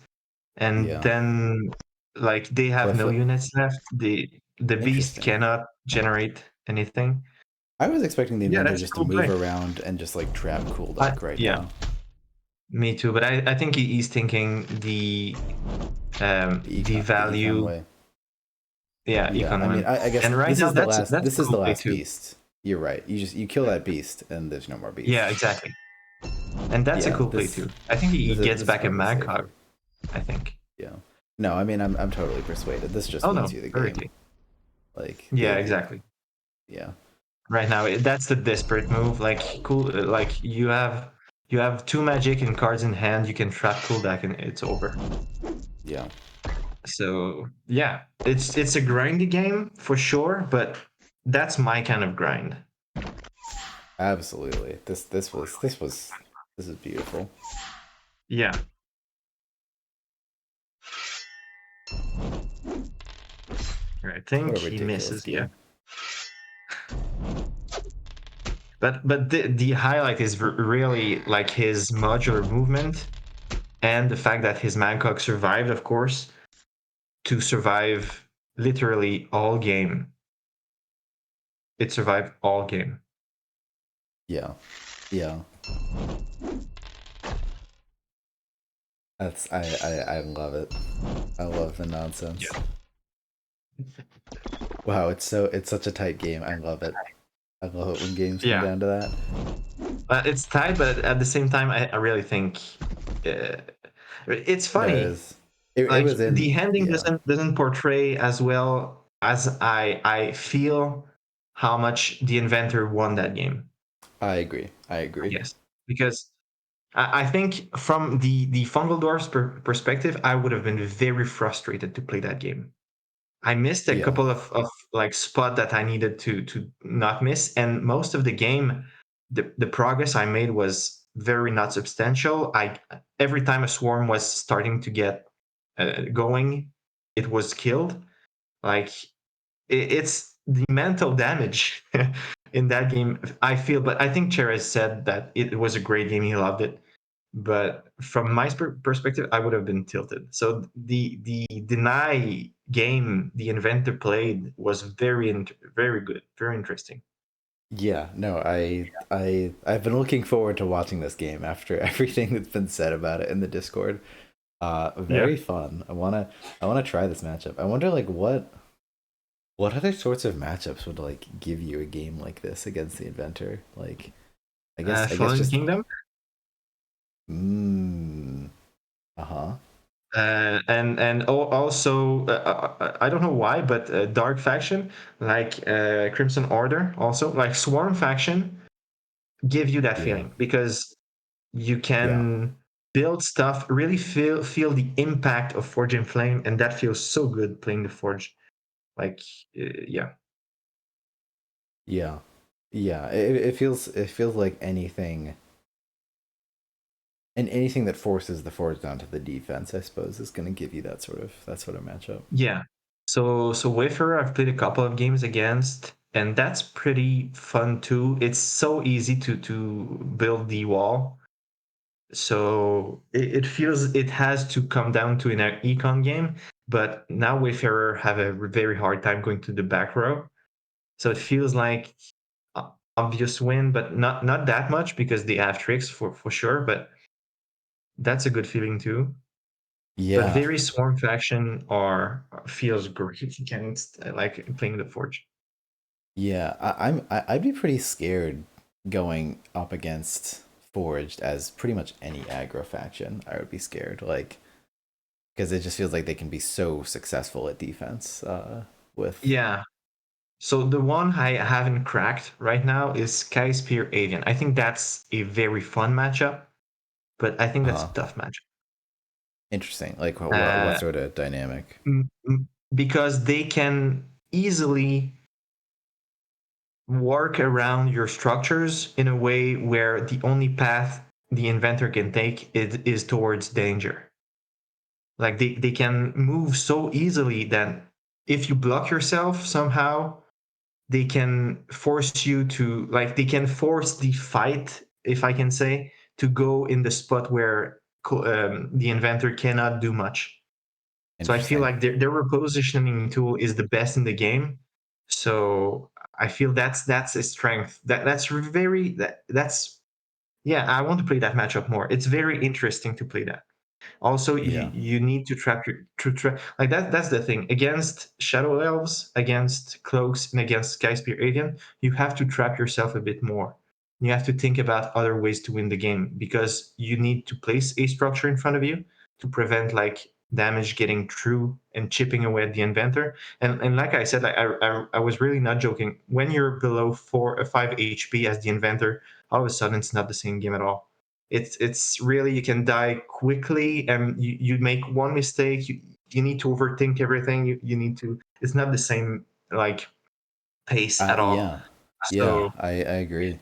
and then like they have no units left. The Beast cannot generate anything. I was expecting the Inventor just to move around and just like trap Coolduck now. Me too, but I think he's thinking the value. Yeah, I mean, I guess and this is the last. This is the last beast. You're right. You kill that beast, and there's no more beast. Yeah, exactly. And that's a cool play too. I think he gets back a Mancog. I think. Yeah. No, I mean, I'm totally persuaded. This just wins you the game. Like. Yeah, exactly. Yeah. Right now, that's the desperate move. Like cool. Like you have 2 magic and cards in hand. You can trap Coolduck, and it's over. Yeah. So yeah, it's a grindy game for sure, but that's my kind of grind. Absolutely. This is beautiful. Yeah. I think he misses. Yeah. But the highlight is really like his modular movement and the fact that his Mancog survived, of course, to survive literally all game. It survived all game. Yeah. That's I love it. I love the nonsense. Yeah. Wow, it's such a tight game. I love it. I love it when games come Yeah. down to that. It's tight, but at the same time, I really think uh, it's There funny. is. It Like was the in, ending yeah. doesn't portray as well as I feel how much the inventor won that game. I agree. I I agree. guess because I think from the Fungeldorf's perspective, I would have been very frustrated to play that game. I missed a Yeah. couple of like spot that I needed to not miss, and most of the game, the progress I made was very not substantial. I every time a swarm was starting to get going, it was killed. Like it's the mental damage in that game. I feel, but I think Cherez said that it was a great game. He loved it, but from my perspective, I would have been tilted. So the deny game the inventor played was very good, very interesting. Yeah, no, I've been looking forward to watching this game after everything that's been said about it in the Discord. Yeah. Very fun. I wanna try this matchup. I wonder like what other sorts of matchups would like give you a game like this against the inventor? Like I guess Fallen just Kingdom, uh-huh. and also I don't know why, but Dark Faction like Crimson Order also like Swarm Faction give you that Yeah. feeling because you Yeah. can build stuff, really feel the impact of Forge in Flame, and that feels so good playing the Forge. Like, yeah, Yeah. Yeah. It feels like anything and anything that forces the forwards down to the defense, I suppose, is gonna give you that sort of matchup. yeah. So Wayfarer, I've played a couple of games against, and that's pretty fun too. It's so easy to build the wall. So it feels it has to come down to an econ game, but now Wayfarer have a very hard time going to the back row. So it feels like obvious win, but not that much because they have tricks for sure. But that's a good feeling too. But Yeah. very Swarm faction are feels great against like playing the Forge. Yeah, I'd be pretty scared going up against Forged as pretty much any aggro faction. I would be scared, like, because it just feels like they can be so successful at defense. With Yeah. So the one I haven't cracked right now is Sky Spear Avian. I think that's a very fun matchup, but I think that's a uh tough matchup. interesting. Like what Uh, sort of dynamic? because they can easily work around your structures in a way where the only path the inventor can take is towards danger. Like they can move so easily that if you block yourself somehow, they can force you to like they can force the fight, if I can say, to go in the spot where the inventor cannot do much. So I feel Interesting. like their repositioning tool is the best in the game. So I feel that's a strength. That's yeah. I want to play that matchup more. It's very interesting to play that. Also, Yeah. you need to trap your to trap like that. That's the thing against Shadow Elves, against Cloaks, and against Sky Spear Alien. You have to trap yourself a bit more. You have to think about other ways to win the game because you need to place a structure in front of you to prevent like damage getting through and chipping away at the inventor. And like I said, I was really not joking. When you're below 5 HP as the inventor, all of a sudden it's not the same game at all. It's really you can die quickly and you make one mistake, you need to overthink everything. You need to it's not the same like pace at all. Yeah. So Yeah. I agree.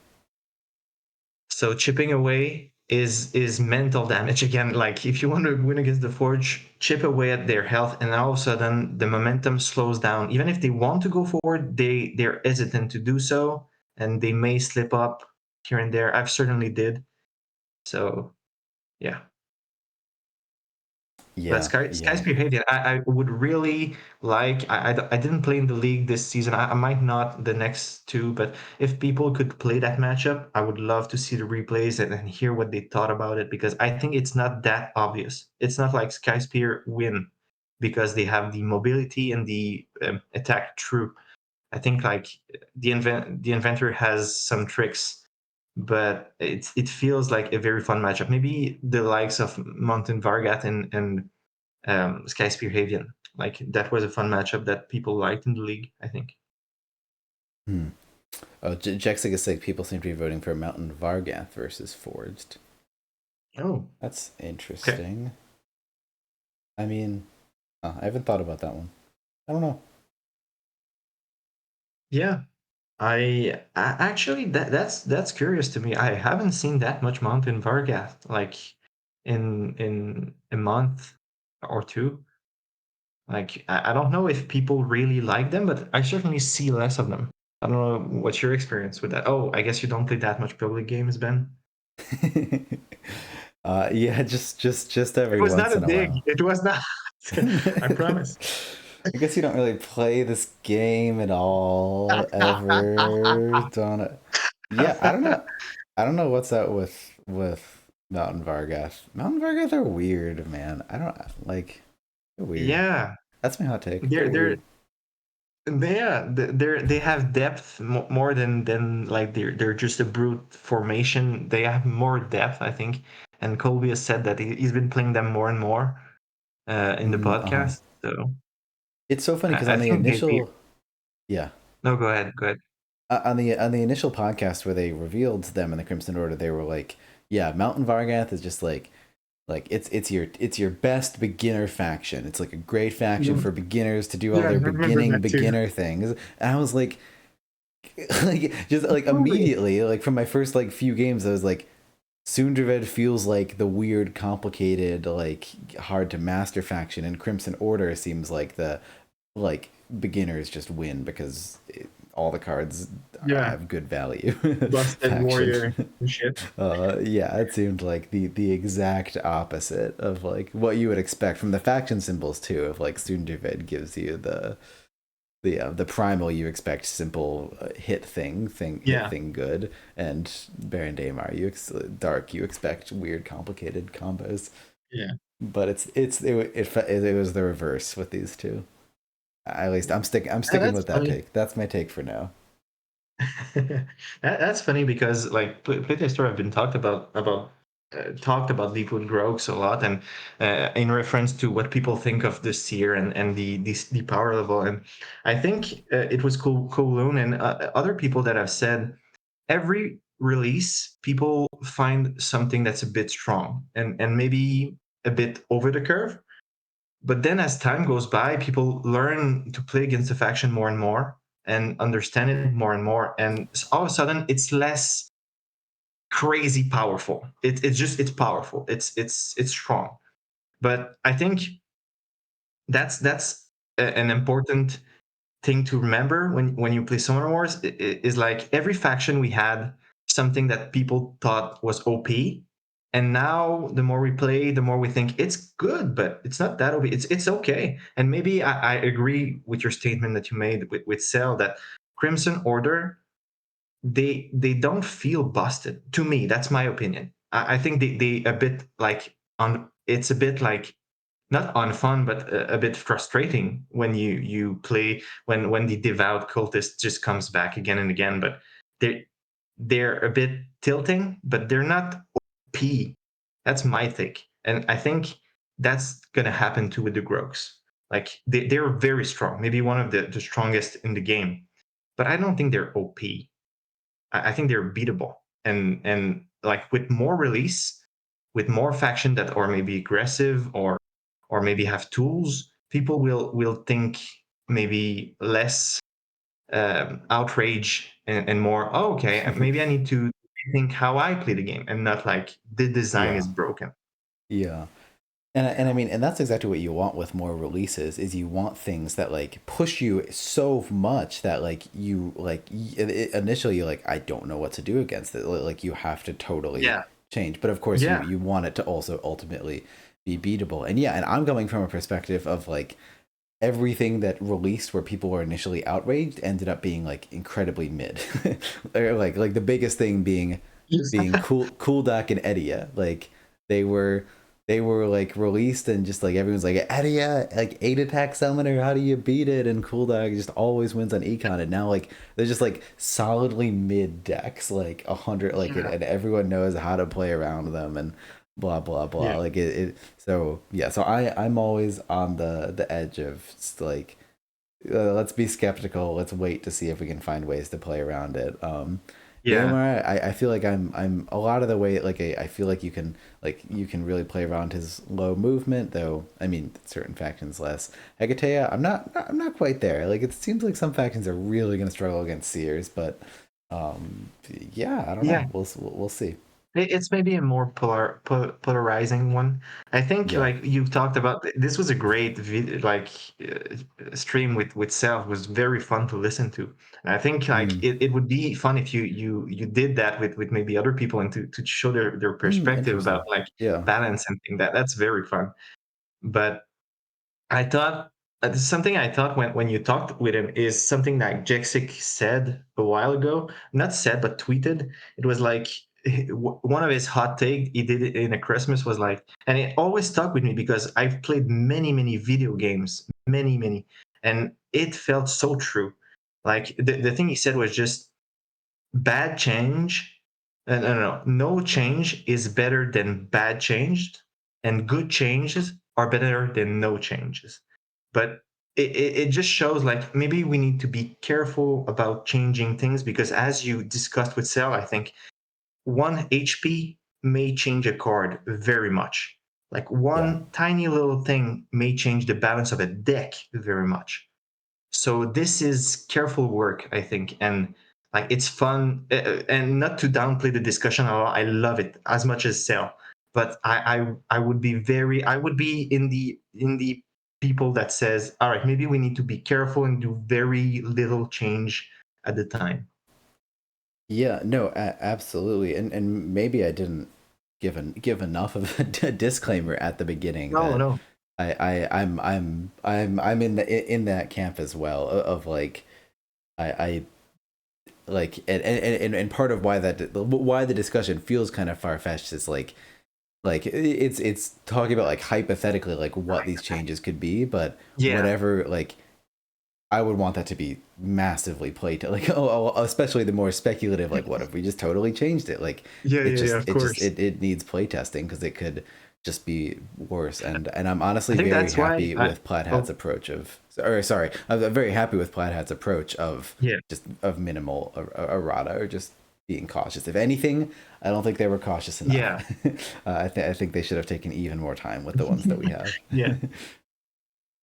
so chipping away is mental damage again. Like if you want to win against the Forge, chip away at their health, and all of a sudden the momentum slows down. Even if they want to go forward, they're hesitant to do so, and they may slip up here and there. I've certainly did. So yeah. But Yeah. Sky Yeah. Spearhead, I would really like. I didn't play in the league this season. I might not the next two, but if people could play that matchup, I would love to see the replays and hear what they thought about it because I think it's not that obvious. It's not like Sky Spear win because they have the mobility and the attack through. I think like the inventor has some tricks, but it feels like a very fun matchup. Maybe the likes of Mountain Vargat and Sky Spear Havian. Like that was a fun matchup that people liked in the league, I think. Oh, Jexic is like people seem to be voting for Mountain Vargath versus Forged. Oh, that's interesting. Okay. I mean, I haven't thought about that one. I don't know. Yeah, I actually that's curious to me. I haven't seen that much Mountain Vargath like in a month or two. Like I don't know if people really like them, but I certainly see less of them. I don't know what's your experience with that. Oh, I guess you don't play that much public games, Ben. Yeah, just every once in a while. It was not a dig. It was not. I promise. I guess you don't really play this game at all ever, don't it? Yeah, I don't know what's up with Mountain Vargath. Mountain Vargath are weird, man. I don't like. They're weird. Yeah, that's my hot take. They have depth more than like they're just a brute formation. They have more depth, I think. And Colby has said that he's been playing them more and more in the podcast. So it's so funny because on the initial, yeah. No, go ahead. On the initial podcast where they revealed them in the Crimson Order, they were like, "Yeah, Mountain Vargath is just like it's your best beginner faction. It's like a great faction for beginners to do all their beginner things." And I was like just like immediately, like from my first like few games, I was like, Sundraved feels like the weird, complicated, like hard to master faction, and Crimson Order seems like the like beginners just win because all the cards have good value. Busted warrior shit. Yeah, it seemed like the exact opposite of like what you would expect from the faction symbols too. Of like Sundraved gives you the primal you expect simple hit thing good, and Baron Daemar dark you expect weird complicated combos. Yeah, but it was the reverse with these two. At least I'm sticking with that take. That's my take for now. That's funny because like Playtest Store have been talked about Deepwood Grogs a lot, and in reference to what people think of the Seer and the power level. And I think it was Kowloon and other people that have said every release people find something that's a bit strong and maybe a bit over the curve. But then as time goes by, people learn to play against the faction more and more and understand it more and more. And all of a sudden, it's less crazy powerful. It's powerful. It's strong. But I think that's an important thing to remember when you play Summoner Wars. Is like every faction we had something that people thought was OP. And now, the more we play, the more we think it's good, but it's not that OP. It's okay. And maybe I agree with your statement that you made with Cell that Crimson Order, they don't feel busted. To me, that's my opinion. I think they a bit like it's a bit like not unfun, but a bit frustrating when you play when the devout cultist just comes back again and again. But they're a bit tilting, but they're not OP. That's my take, and I think that's gonna happen too with the Grogs. Like they're very strong, maybe one of the strongest in the game, but I don't think they're OP. I think they're beatable, and like with more release, with more faction that are maybe aggressive or maybe have tools, people will think maybe less outrage and more, oh, okay, maybe I need to think how I play the game and not like the design is broken. Yeah. And I mean, and that's exactly what you want with more releases, is you want things that like push you so much that like you like initially you're like, I don't know what to do against it. Like you have to totally change. But of course you want it to also ultimately be beatable. And and I'm coming from a perspective of like everything that released where people were initially outraged ended up being like incredibly mid. like the biggest thing being Kuldak and Edia. Like they were they were like released and just like everyone's like, Adia, like 8 attack summoner, how do you beat it? And Cool Dog just always wins on econ. And now like they're just like solidly mid decks, like 100, like Yeah. and everyone knows how to play around them and blah blah blah. Yeah. Like it so yeah, so I'm always on the edge of just like let's be skeptical. Let's wait to see if we can find ways to play around it. Yeah. Daimar, I feel like I'm a lot of the way like I feel like you can really play around his low movement, though. I mean, certain factions less. Hegatea, I'm not quite there. Like it seems like some factions are really gonna struggle against Seers, but yeah, I don't Yeah. know. We'll see. It's maybe a more polarizing one. I think Yeah. like you talked about, this was a great stream with Self, was very fun to listen to. And I think like Mm. it would be fun if you did that with maybe other people and to show their perspective about Interesting. like Yeah. balance and thing. That's very fun. But I thought something I thought when you talked with him is something that Jexic said a while ago. Not said, but tweeted. It was like one of his hot take he did it in a Christmas was like, and it always stuck with me because I've played many video games, many, and it felt so true. Like the thing he said was just bad change. No change is better than bad change, and good changes are better than no changes. But it just shows like maybe we need to be careful about changing things because as you discussed with Cell, I think 1 HP may change a card very much. Like Yeah. one tiny little thing may change the balance of a deck very much. So this is careful work, I think, and like it's fun. And not to downplay the discussion at all, I love it as much as Cell. But I would be I would be in the people that says, all right, maybe we need to be careful and do very little change at the time. Yeah, no, absolutely, and maybe I didn't give enough of a disclaimer at the beginning No, that no, I'm in that camp as well of like I like and part of why why the discussion feels kind of far fetched is like it's talking about like hypothetically like what these changes could be, but yeah, whatever like I would want that to be massively played like especially the more speculative like what if we just totally changed it like yeah, of course. it needs play testing because it could just be worse and I'm I honestly think very that's why happy with Plaid Hat's oh, approach of or sorry I'm very happy with Plaid Hat's approach of yeah, just of minimal errata or just being cautious. If anything, I don't think they were cautious enough. yeah, I think they should have taken even more time with the ones that we have. yeah.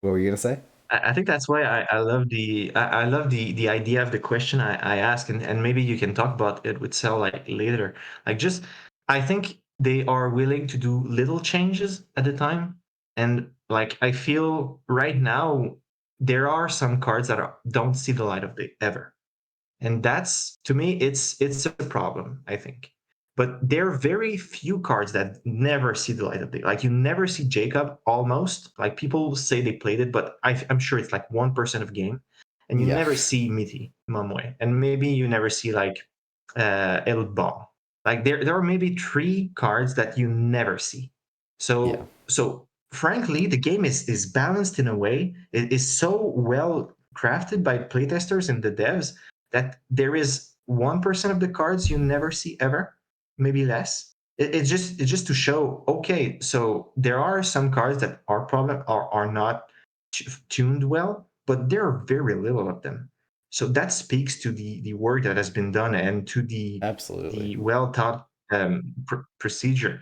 What were you gonna say? I think that's why I love I love the idea of the question I ask, and maybe you can talk about it with Cell like later. Like just I think they are willing to do little changes at the time, and like I feel right now there are some cards that don't see the light of day ever, and that's to me it's a problem, I think. But there are very few cards that never see the light of day. Like you never see Jacob almost. Like people say they played it, but I'm sure it's like 1% of game. And you Yeah, never see Miti Mamwe. And maybe you never see like El Ball. Like there are maybe 3 cards that you never see. yeah, So frankly, the game is balanced in a way. It is so well crafted by playtesters and the devs that there is 1% of the cards you never see ever, maybe less. It's just to show, okay, so there are some cards that are not tuned well, but there are very little of them. So that speaks to the work that has been done and to absolutely. the well thought procedure.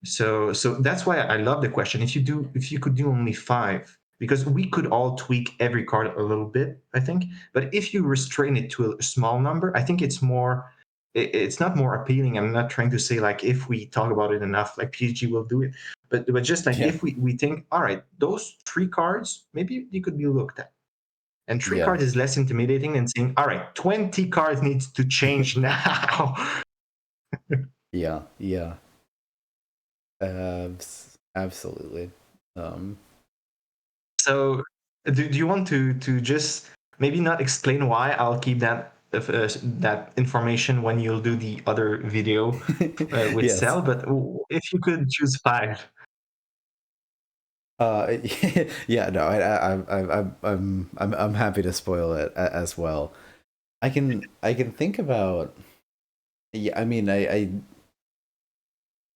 So that's why I love the question. If you could do only 5, because we could all tweak every card a little bit, I think. But if you restrain it to a small number, I think it's not more appealing. I'm not trying to say like if we talk about it enough, like PSG will do it. But just like Yeah, if we think, all right, those 3 cards, maybe they could be looked at. And three yeah, cards is less intimidating than saying, all right, 20 cards needs to change now. yeah, yeah. Absolutely. Um, So, do you want to just maybe not explain why? I'll keep that information when you'll do the other video with yes. Cell. But if you could choose 5, Yeah, no, I'm happy to spoil it as well. I can think about. Yeah, I mean, I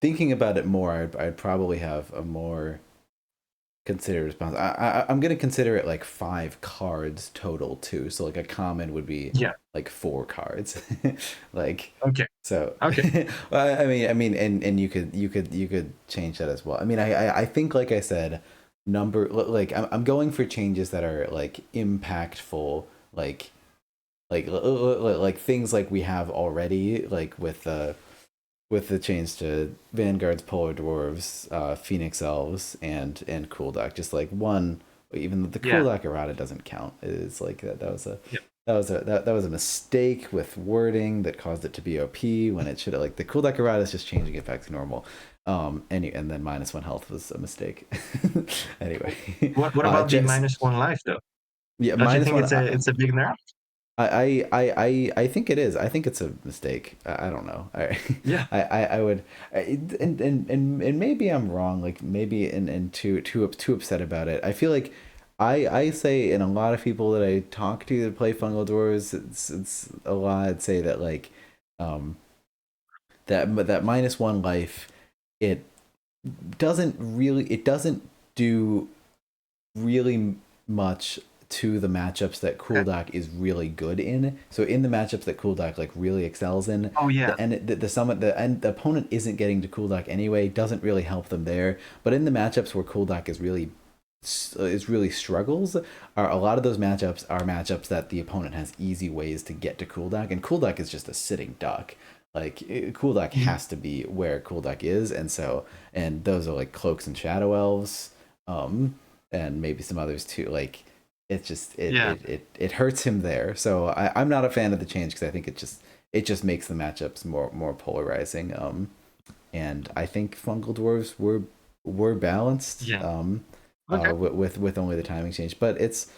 thinking about it more, I'd probably have a more considered response. I'm gonna consider it like 5 cards total too. So like a common would be Yeah. like 4 cards, like Okay. so. Okay. Well, and you could change that as well. I mean, I think like I said, like I'm going for changes that are like impactful, like things like we have already, like with the change to Vanguard's Polar Dwarves, Phoenix Elves, and Kuldak. Just like one, even the Yeah. Kuldak errata doesn't count. It's like that was a Yeah. that was a mistake with wording that caused it to be OP when it should have, like, the Kuldak errata is just changing it back to normal. And then -1 health was a mistake. Anyway, What about the just -1 life though? yeah, Don't you minus think one. it's a big nerf? I think it is. I think it's a mistake. I don't know. Yeah. I would, and maybe I'm wrong. Like maybe and too upset about it. I feel like I say, and a lot of people that I talk to that play Fungal Doors, it's a lot. I'd say that like, um, that -1 life, it it doesn't do really much to the matchups that Okay. Kuldak is really good in. So in the matchups that Kuldak like really excels in, Oh yeah. the opponent isn't getting to Kuldak anyway, doesn't really help them there. But in the matchups where Kuldak is really struggles, are a lot of those matchups are matchups that the opponent has easy ways to get to Kuldak, and Kuldak is just a sitting duck. Like Kuldak has to be where Kuldak is, and those are like Cloaks and Shadow Elves, and maybe some others too. Like it just Yeah. it hurts him there. So I'm not a fan of the change because I think it just makes the matchups more polarizing. And I think Fungal Dwarves were balanced. Yeah. Okay. With only the timing change, but it's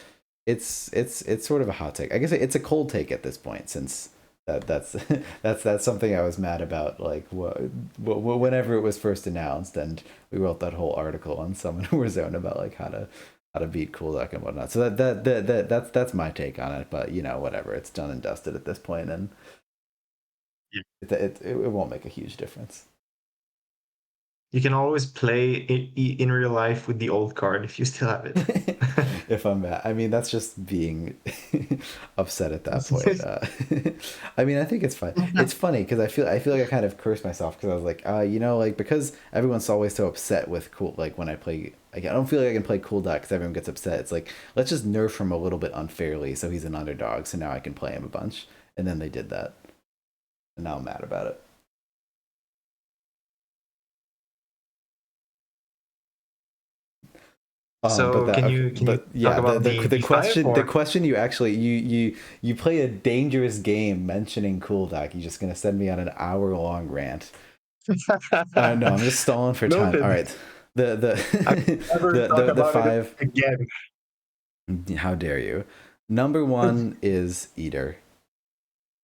sort of a hot take. I guess it's a cold take at this point, since that's that's something I was mad about, like whenever it was first announced, and we wrote that whole article on Summon Warzone about like how to beat Kuldak and whatnot. So that's my take on it. But whatever, it's done and dusted at this point, and Yeah. it won't make a huge difference. You can always play in real life with the old card if you still have it. If I'm mad, I mean, that's just being upset at that point. I mean, I think it's fine. It's funny because I feel like I kind of cursed myself because I was like, like, because everyone's always so upset with like when I play. Like, I don't feel like I can play Kuldak because everyone gets upset. It's like, let's just nerf him a little bit unfairly so he's an underdog. So now I can play him a bunch. And then they did that, and now I'm mad about it. So can you But talk yeah, about the the D5 question, or? you actually, you play a dangerous game mentioning Kuldak. You're just gonna send me on an hour-long rant. No, I'm just stalling for time. Noted. All right, I never talk the about five. it again. How dare you? Number one is Eater.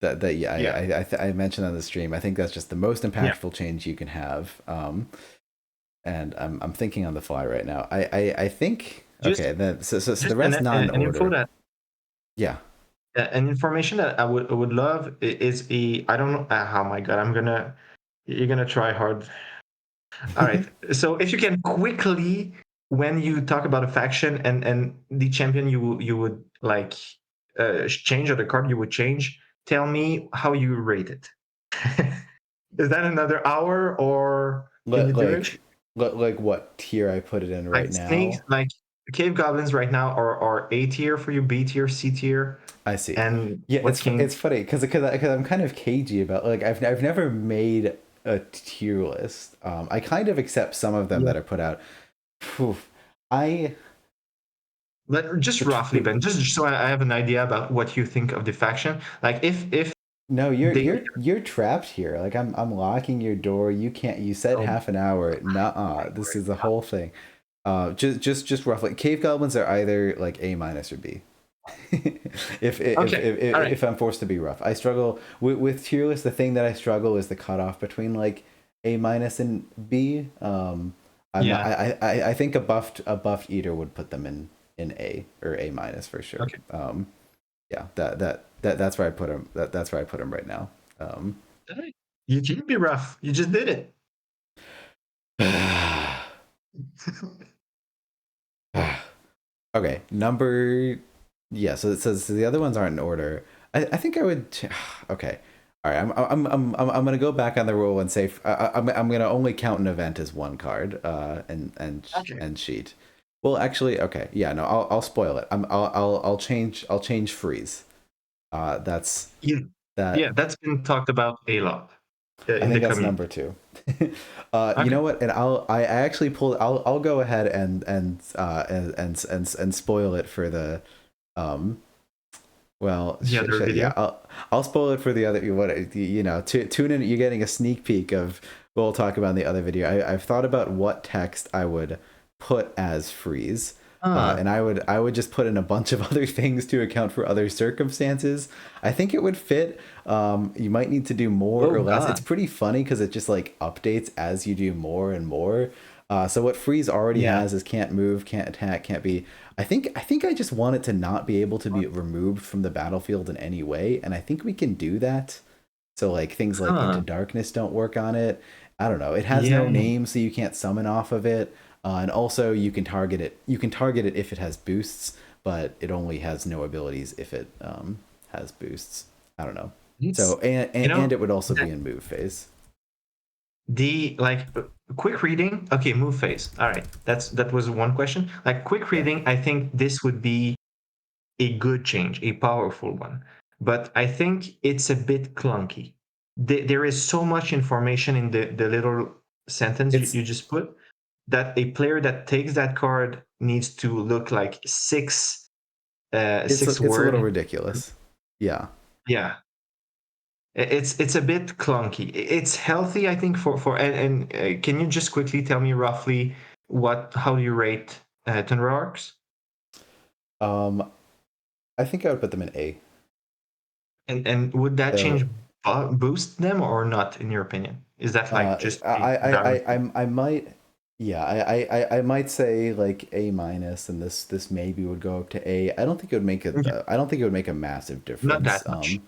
Yeah, Yeah. I mentioned on the stream. I think that's just the most Yeah. impactful change you can have. And I'm thinking on the fly right now. I think, Just okay. Then so the just rest not in an info order. that Yeah. an information that I would love is I don't know. Oh my god, you're gonna try hard. All right. So if you can quickly, when you talk about a faction and the champion you would like change, or the card you would change, tell me how you rate it. Is that another hour, or can you Let do it? like what tier I put it in Like right snakes, now. like cave goblins right now are A tier for you, B tier, C tier, I see. and Yeah, what it's can funny because I'm kind of cagey about, like, I've never made a tier list. I kind of accept some of them yeah. that are put out. Phew. I But just roughly, Ben, just so I have an idea about what you think of the faction. Like if No, they you're trapped here. Like I'm locking your door. You can't. You said oh half an hour. Nuh-uh. This is the whole thing. Just roughly, cave goblins are either like A minus or B. okay, all right, If I'm forced to be rough, I struggle with tier list. The thing that I struggle is the cutoff between like A minus and B. I'm not. Yeah. I think a buffed eater would put them in A or A minus for sure. Okay. Yeah, that's where I put him. That's where I put him right now. Alright. You can't be rough. You just did it. Okay, number. Yeah, so it says the other ones aren't in order. I think I would. Okay, all right. I'm gonna go back on the rule and say I'm gonna only count an event as one card. Okay. And sheet. Well, actually, okay. Yeah, no, I'll spoil it. I'll change freeze. That's Yeah. that. Yeah, that's been talked about a lot I in the think that's community. number two. You Okay. know what? And I actually pulled. I'll go ahead and spoil it for the well, The other yeah, video. I'll spoil it for the other. What you know? Tune in. You're getting a sneak peek of what we'll talk about in the other video. I've thought about what text I would put as freeze, Ah. and I would just put in a bunch of other things to account for other circumstances. I think it would fit. You might need to do more Oh or less. It's God. pretty funny because it just like updates as you do more and more. So what freeze already Yeah. has is can't move, can't attack, can't be. I think I just want it to not be able to be removed from the battlefield in any way, and I think we can do that. So like things like Into Huh. Darkness don't work on it. I don't know. It has no Yeah. name, so you can't summon off of it. And also you can target it. You can target it if it has boosts, but it only has no abilities if it has boosts. I don't know. It's So you know and it would also that be in move phase. the like quick reading. Okay, move phase. All right. That was one question. Like quick Yeah. reading, I think this would be a good change, a powerful one. But I think it's a bit clunky. There is so much information in the little sentence It's you just put that a player that takes that card needs to look like six it's a little word. ridiculous. Yeah. Yeah, it's a bit clunky. It's healthy, I think, and can you just quickly tell me roughly how do you rate Thunder Arcs? Um I think I would put them in A. And would that change So boost them or not, in your opinion? Is that like just a direct? I might yeah I might say like A minus, and this maybe would go up to A. I don't think it would make Yeah, I don't think it would make a massive not difference. that much.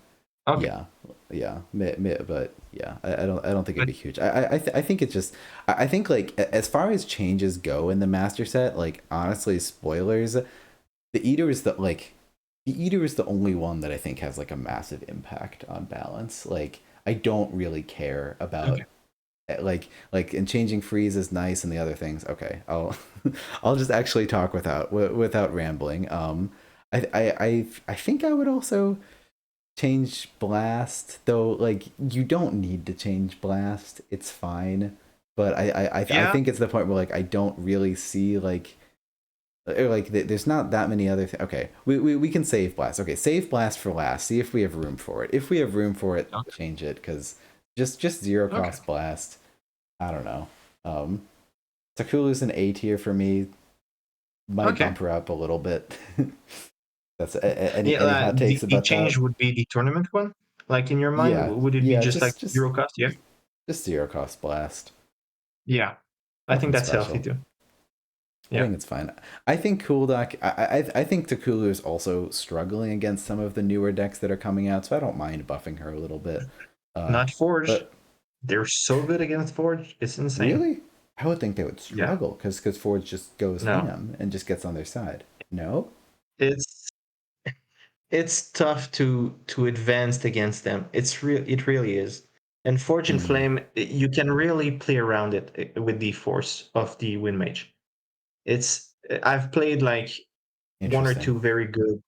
Okay, Yeah, yeah, but yeah, I don't think it'd but be huge. I think it's just I think like as far as changes go in the master set, like honestly, spoilers, the eater is the only one that I think has like a massive impact on balance. Like I don't really care about okay, and changing freeze is nice and the other things. Okay, I'll I'll just actually talk without rambling. I think I would also change blast, though. Like you don't need to change blast, it's fine, but I yeah, think it's the point where like I don't really see like there's not that many other okay, we can save blast. Okay, save blast for last, see if we have room for it. If we have room for it, okay, change it, because just zero okay, cost blast, I don't know. Takulu's an A tier for me, might okay. bump her up a little bit. That's Yeah, any hot takes the about that? change would be the tournament one. Like in your mind, Yeah, would it be yeah, just like zero cost? Yeah, just zero cost blast. yeah. I think Nothing that's healthy special. too. I Yeah, think it's fine. I think Cooldock. I think Takulu is also struggling against some of the newer decks that are coming out, so I don't mind buffing her a little bit. not Forge. But They're so good against Forge. It's insane. really, I would think they would Yeah. struggle because Forge just goes No, ham and just gets on their side. No. it's it's tough to advance against them. It really is. And Forge and Hmm. Flame, you can really play around it with the force of the Wind Mage. It's I've played like one or Interesting. two very good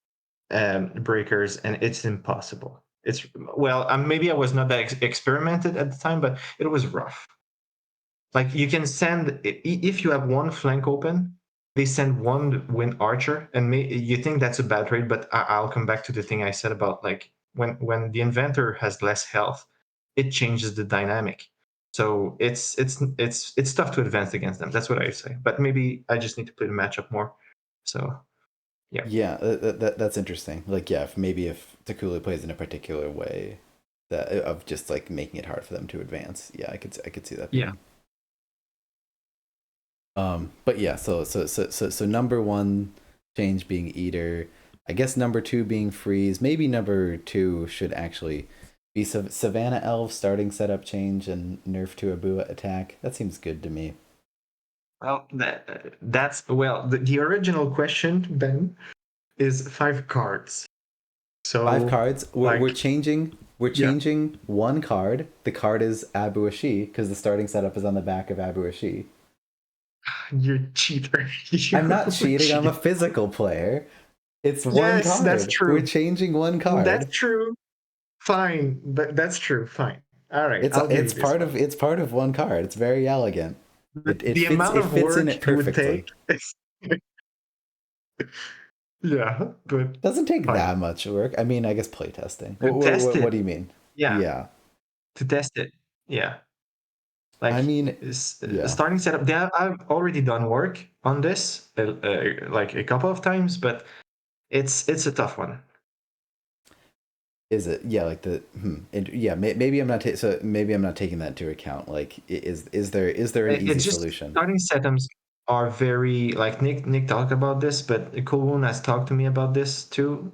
breakers, and it's impossible. It's well, maybe I was not that experimented at the time, but it was rough. Like you can send if you have one flank open, they send one wind archer, and you think that's a bad trade, but I'll come back to the thing I said about like when the inventor has less health, it changes the dynamic. So it's tough to advance against them. That's what I say. But maybe I just need to play the matchup more. So yeah, Yeah, that's interesting. Like, yeah, if Takulu plays in a particular way that of just like making it hard for them to advance. Yeah, I could see that yeah. being But yeah, so number one change being Eater. I guess number two being Freeze. Maybe number two should actually be Savannah Elf starting setup change and nerf to Abua attack. That seems good to me. Well, that's well. The original question then is 5 cards. So 5 cards. We're like changing. We're yeah, changing one card. The card is Abu Ashi because the starting setup is on the back of Abu Ashi. you're a cheater. I'm not You're cheating. I'm a physical player. It's one Yes, that's card. We're true. changing one That's card. true. Fine, but that's true. Fine. All right, It's I'll give you this part one. of one card. It's very elegant. It The fits amount of in work it it would perfectly. take is yeah, but Doesn't take fine. that much work. I mean, I guess playtesting. To test What it. do you mean? Yeah, Yeah. to test it. Yeah. Like I mean, yeah. starting setup. I've already done work on this, like a couple of times, but it's a tough one. Is it? Yeah, like the yeah. Maybe I'm not so maybe I'm not taking that into account. Like, is there an easy It's just solution? starting setups are very like Nick talked about this, but Kulun has talked to me about this too,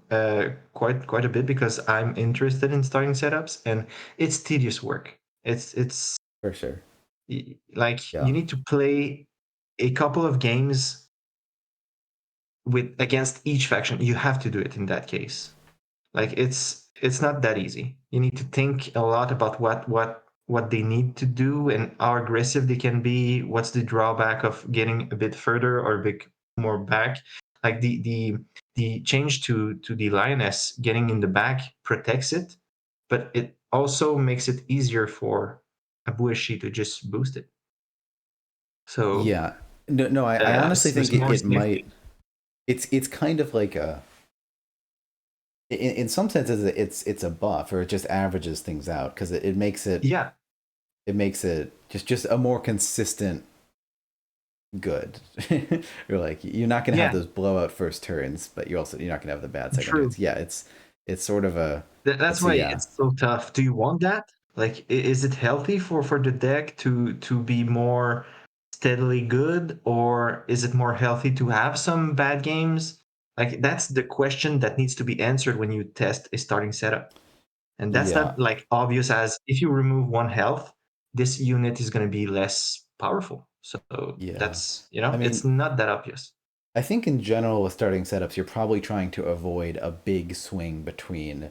quite a bit because I'm interested in starting setups, and it's tedious work. It's For sure. like Yeah. you need to play a couple of games with against each faction. You have to do it in that case. Like it's not that easy. You need to think a lot about what they need to do and how aggressive they can be. What's the drawback of getting a bit further or a bit more back? Like the change to the lioness getting in the back protects it, but it also makes it easier for Abueshi to just boost it. So Yeah. No. I honestly think there's more it might. safety. It's kind of like a. In some senses, it's a buff, or it just averages things out because it makes it Yeah, just a more consistent good. You're like, you're not gonna have yeah, those blowout first turns, but you're not gonna have the bad second true. turns. Yeah, it's sort of a That's so why yeah. it's so tough. Do you want that? Like, is it healthy for the deck to be more steadily good, or is it more healthy to have some bad games? Like, that's the question that needs to be answered when you test a starting setup. And that's Yeah, not like obvious as if you remove one health, this unit is going to be less powerful. So yeah. that's I it's mean, not that obvious. I think in general with starting setups, you're probably trying to avoid a big swing between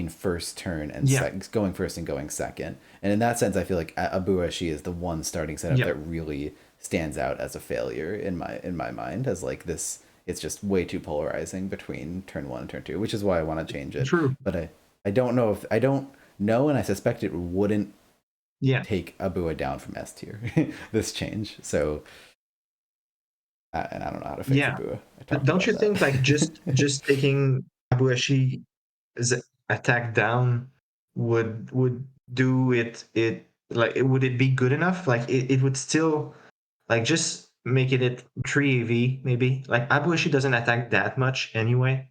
first turn and Yeah, going first and going second. And in that sense, I feel like Abu Ashi is the one starting setup yeah, that really stands out as a failure in my mind as like this. It's just way too polarizing between turn one and turn two, which is why I want to change it. true. But I don't know if I don't know, and I suspect it wouldn't Yeah. take Abua down from S tier this change. So and I don't know how to fix Yeah. Abua. I talked Don't about you think like that. just taking Abueshi as attack down would do it like would it be good enough? Like it would still like just make it 3 AV maybe. Like Abueshi doesn't attack that much anyway.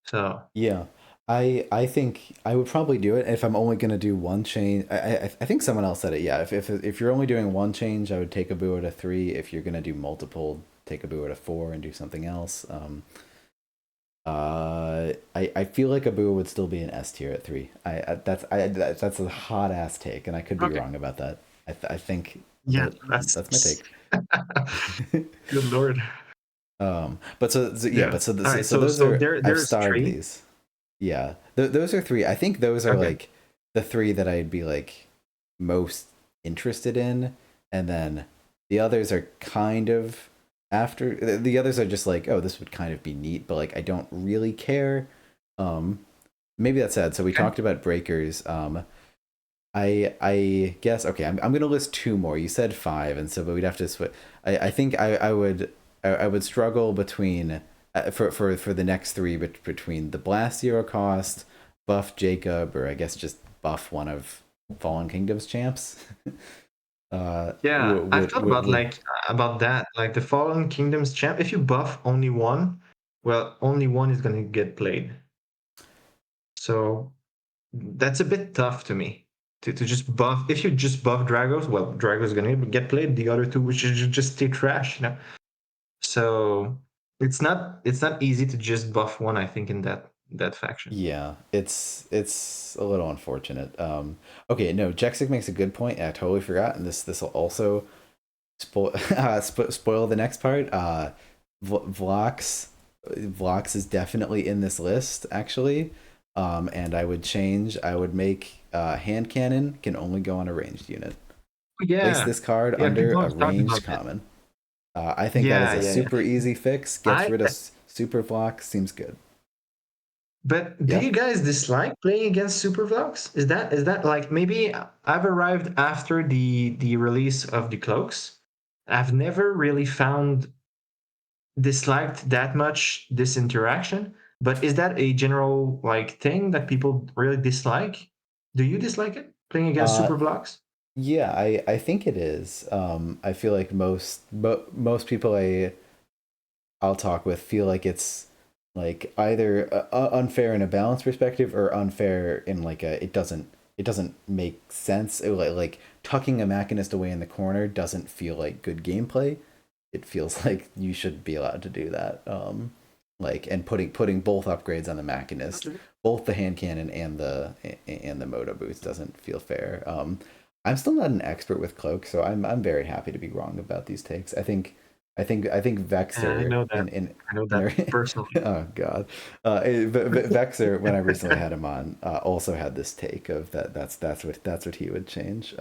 So Yeah, I think I would probably do it if I'm only gonna do one change. I think someone else said it. Yeah, if you're only doing one change, I would take a Bua to 3. If you're gonna do multiple, take a Bua to 4 and do something else. I feel like a Bua would still be an S tier at 3. That's a hot ass take, and I could be okay. wrong about that. I think Yeah, that's my take. good lord. But yeah, Yeah. but All right, so so those are I've there's starred three. these. Yeah, those are 3. I think those are Okay. like the 3 that I'd be like most interested in, and then the others are kind of after. The others are just like, oh, this would kind of be neat, but like I don't really care. Um, Maybe that's sad. So we Okay. talked about breakers. I guess okay. I'm gonna list 2 more. You said 5, and so but we'd have to switch. I think I would struggle between for the next 3 between the blast 0 cost, buff Jacob, or I guess just buff one of Fallen Kingdoms champs. Yeah, I've thought about Would like about that. Like the Fallen Kingdoms champ, if you buff only one, well, only one is gonna get played. So that's a bit tough to me. to just buff. If you just buff Dragos, well, Dragos gonna get played. The other two, which just stay trash, you know. So it's not easy to just buff one. I think in that faction. Yeah, it's a little unfortunate. Okay, no, Jexic makes a good point. I totally forgot, and this will also spoil the next part. Vlox is definitely in this list actually. And I would make hand cannon can only go on a ranged unit. Place Yeah, this card yeah. under People a have talked ranged about that. common. I think Yeah, that is a yeah, yeah. super easy fix. Gets I rid of super Vlox. Seems good. But do Yeah. you guys dislike playing against Super Vlogs? Is that like maybe I've arrived after the release of the cloaks? I've never really found disliked that much this interaction. But is that a general like thing that people really dislike? Do you dislike it playing against Uh, Super Vlogs? yeah, I think it is. I feel like most people I'll talk with feel like it's like either unfair in a balance perspective or unfair in like a it doesn't make sense. Like tucking a Machinist away in the corner doesn't feel like good gameplay. It feels like you should be allowed to do that. Like and putting both upgrades on the Machinist, both the hand cannon and the Moto boots doesn't feel fair. I'm still not an expert with cloak, so I'm very happy to be wrong about these takes. I think I Vexer know that. I know that personally. oh god, Vexer when I recently had him on also had this take of that's what he would change.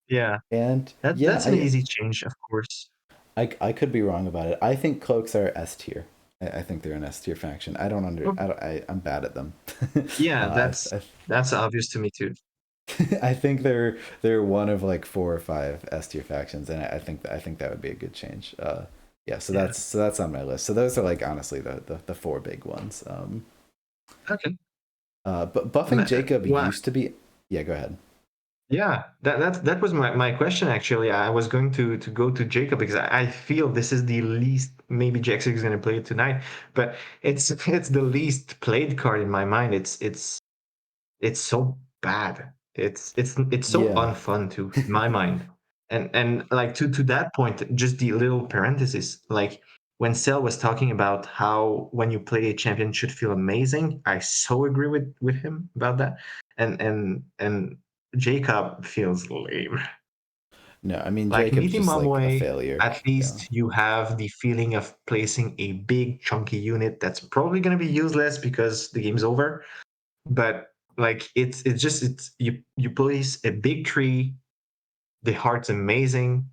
Yeah, And yeah, that's an easy change, of course. I could be wrong about it. I think cloaks are S tier. I think they're an S tier faction. I'm bad at them. Yeah, uh, that's obvious to me too. I think they're one of like 4 or 5 S tier factions, and I think that would be a good change. Yeah, Yeah. so that's on my list. So those are like honestly the 4 big ones. Okay. But buffing Jacob Well, used to be. Yeah, go ahead. yeah, that was my question actually. I was going to go to Jacob because I feel this is the least. Maybe Jackson is going to play it tonight, but it's the least played card in my mind. It's so bad. It's so Yeah, unfun too in my mind. And like to that point, just the little parenthesis, like when Cell was talking about how when you play a champion it should feel amazing, I so agree with him about that. And Jacob feels lame. no, I mean Like Jacob's meeting just like a Momway, failure. at Yeah, least you have the feeling of placing a big chunky unit that's probably gonna be useless because the game's over, but like it's you place a big tree, the heart's amazing,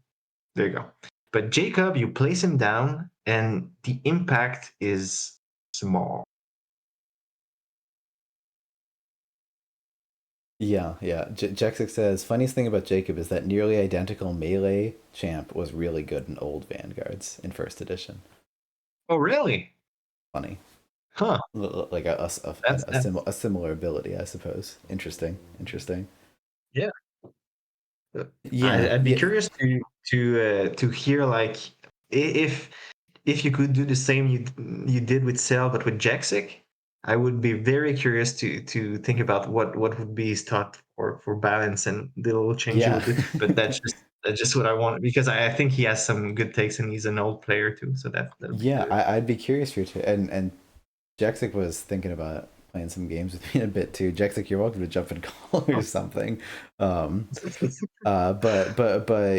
there you go. But Jacob, you place him down and the impact is small. yeah. Jexic says funniest thing about Jacob is that nearly identical melee champ was really good in old Vanguards in first edition. Oh really? Funny. Huh. Like That's a similar ability, I suppose. Interesting. yeah. Yeah, I'd be yeah, curious to hear like if if you could do the same you did with Cell but with Jaxic. I would be very curious to think about what would be his thought for balance and the little change he yeah, would do. But that's just what I want because I think he has some good takes and he's an old player too. So that'd be yeah. good. I'd be curious for you too. And Jexic was thinking about playing some games with me in a bit too. Jexic, you're welcome to jump and call or something. But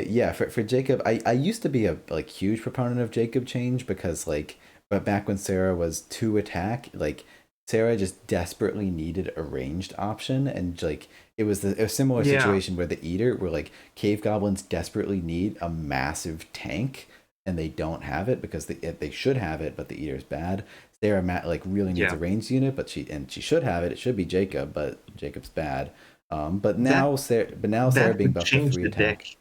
yeah, for Jacob, I used to be a like huge proponent of Jacob change because like, but back when Sarah was 2 attack, like Sarah just desperately needed a ranged option, and like it was a similar Yeah, situation where the Eater, where like cave goblins desperately need a massive tank, and they don't have it because they should have it, but the Eater's bad. Sarah like really needs yeah. a ranged unit, but she should have it. It should be Jacob, but Jacob's bad. That But now Sarah that being would buffed to change 3 the deck. attack.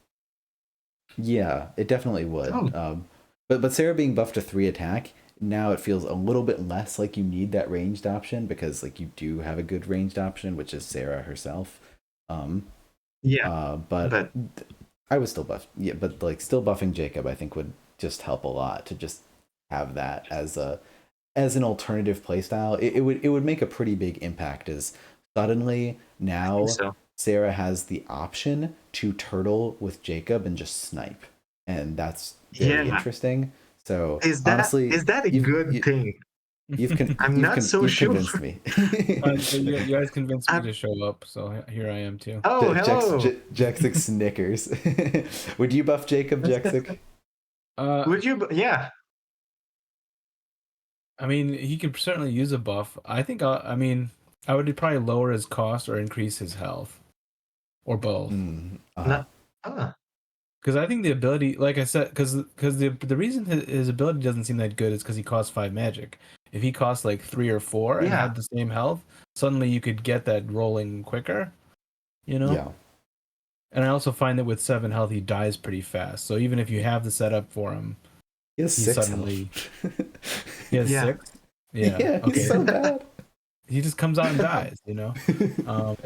Yeah, it definitely would. Oh, But Sarah being buffed to 3 attack, now it feels a little bit less like you need that ranged option because like you do have a good ranged option, which is Sarah herself. Um, yeah. but But I was still buff. Yeah, but like still buffing Jacob, I think would just help a lot to just have that as an alternative playstyle. It would make a pretty big impact as suddenly I think now so. Sarah has the option to turtle with Jacob and just snipe, and that's very Yeah. interesting. So Is honestly, that a good thing? I'm not so you've sure. convinced me. So you guys convinced me I'm- to show up, so here I am too. Oh, hello. Jexic snickers. Would you buff Jacob, Jexic? Would you? Yeah. I mean, he could certainly use a buff. I think. I mean, I would probably lower his cost or increase his health, or both. Not, ah. Because I think the ability, like I said, because the reason his ability doesn't seem that good is because he costs 5 magic. If he costs like 3 or 4 and Yeah. had the same health, suddenly you could get that rolling quicker. You know. Yeah. And I also find that with 7 health, he dies pretty fast. So even if you have the setup for him, He has he 6 suddenly health. he has Yeah. 6. Yeah. Yeah, Okay. he's so bad. He just comes out and dies. You know.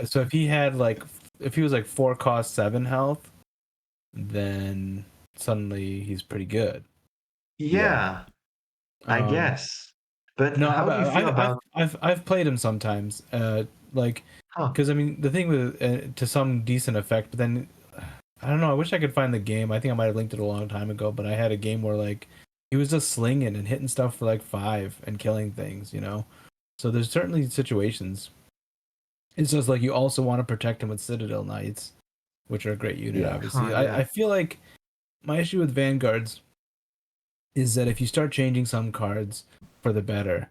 So if he had if he was like 4 cost 7 health, then suddenly he's pretty good. Yeah. I Um, guess. But No, how do you feel about? I've played him sometimes. Huh. Because I mean the thing with to some decent effect, but then I don't know. I wish I could find the game. I think I might have linked it a long time ago, but I had a game where like he was just slinging and hitting stuff for like 5 and killing things. You know, so there's certainly situations. It's just like you also want to protect him with Citadel Knights, which are a great unit, Yeah. obviously. Huh, yeah. I feel like my issue with Vanguards is that if you start changing some cards for the better,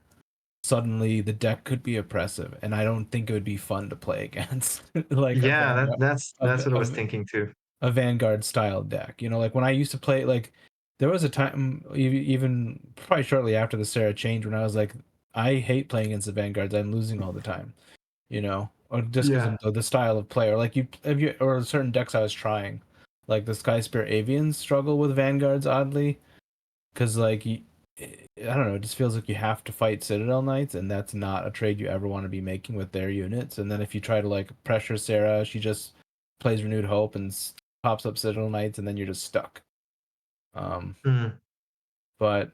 suddenly the deck could be oppressive, and I don't think it would be fun to play against. Like Yeah, that's a- what I was a- thinking too. a Vanguard style deck. You know, like when I used to play, like there was a time, even probably shortly after the Sarah change, when I was like, I hate playing against the Vanguards. I'm losing all the time. You know, or just because Yeah. of the style of play, or like or certain decks I was trying, like the Sky Spear Avians struggle with Vanguards oddly, because like I don't know, it just feels like you have to fight Citadel Knights, and that's not a trade you ever want to be making with their units. And then if you try to like pressure Sarah, she just plays Renewed Hope and pops up Citadel Knights, and then you're just stuck. Mm. But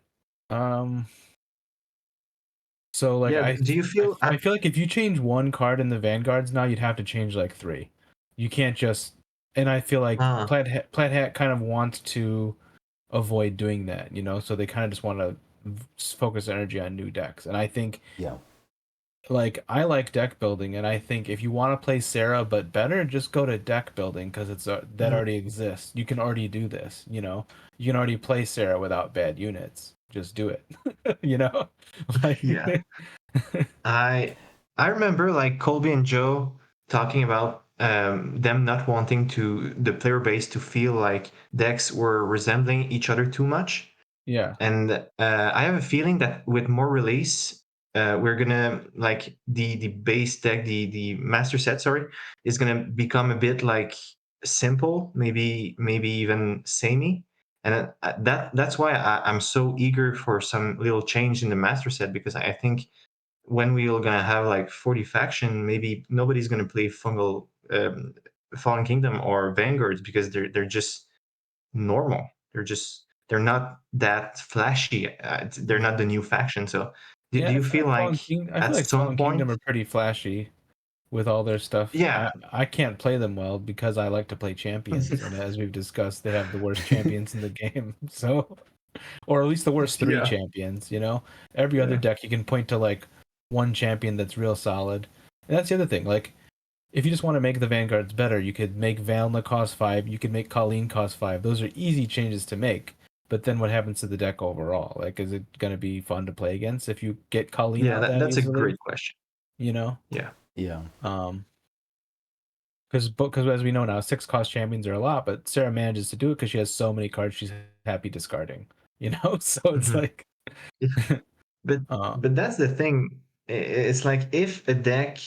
so like Yeah. Do you feel? I feel like if you change one card in the Vanguards now, you'd have to change like 3. You can't just. And I feel like Ah. Plaid Hat kind of wants to avoid doing that, you know, so they kind of just want to focus energy on new decks. And I think Yeah. like I like deck building, and I think if you want to play Sarah but better, just go to deck building, because it's that Mhm. already exists. You can already do this, you know. You can already play Sarah without bad units. Just do it. You know. Like, Yeah. I remember like Colby and Joe talking about them not wanting to the player base to feel like decks were resembling each other too much. Yeah. And I have a feeling that with more release, we're gonna like the base deck, the master set, sorry, is gonna become a bit like simple, maybe even samey. And that's why I'm so eager for some little change in the master set, because I think when we're gonna have like 40 faction, maybe nobody's gonna play fungal Fallen Kingdom or Vanguards, because they're just normal. They're not that flashy. They're not the new faction. So do Yeah, you feel like I feel at like some Fallen point? Kingdom are pretty flashy with all their stuff. Yeah. I can't play them well because I like to play champions, and as we've discussed, they have the worst champions in the game. So, or at least the worst 3 Yeah. champions. You know, every other Yeah. deck you can point to like one champion that's real solid. And that's the other thing. Like, if you just want to make the Vanguards better, you could make Valna cost 5. You could make Colleen cost 5. Those are easy changes to make. But then what happens to the deck overall? Like, is it going to be fun to play against if you get Colleen Yeah, out that that's a easily? great question. You know, Yeah. because as we know now, 6 cost champions are a lot, but Sarah manages to do it because she has so many cards she's happy discarding. You know, so it's Mhm. like, But that's the thing. It's like if a deck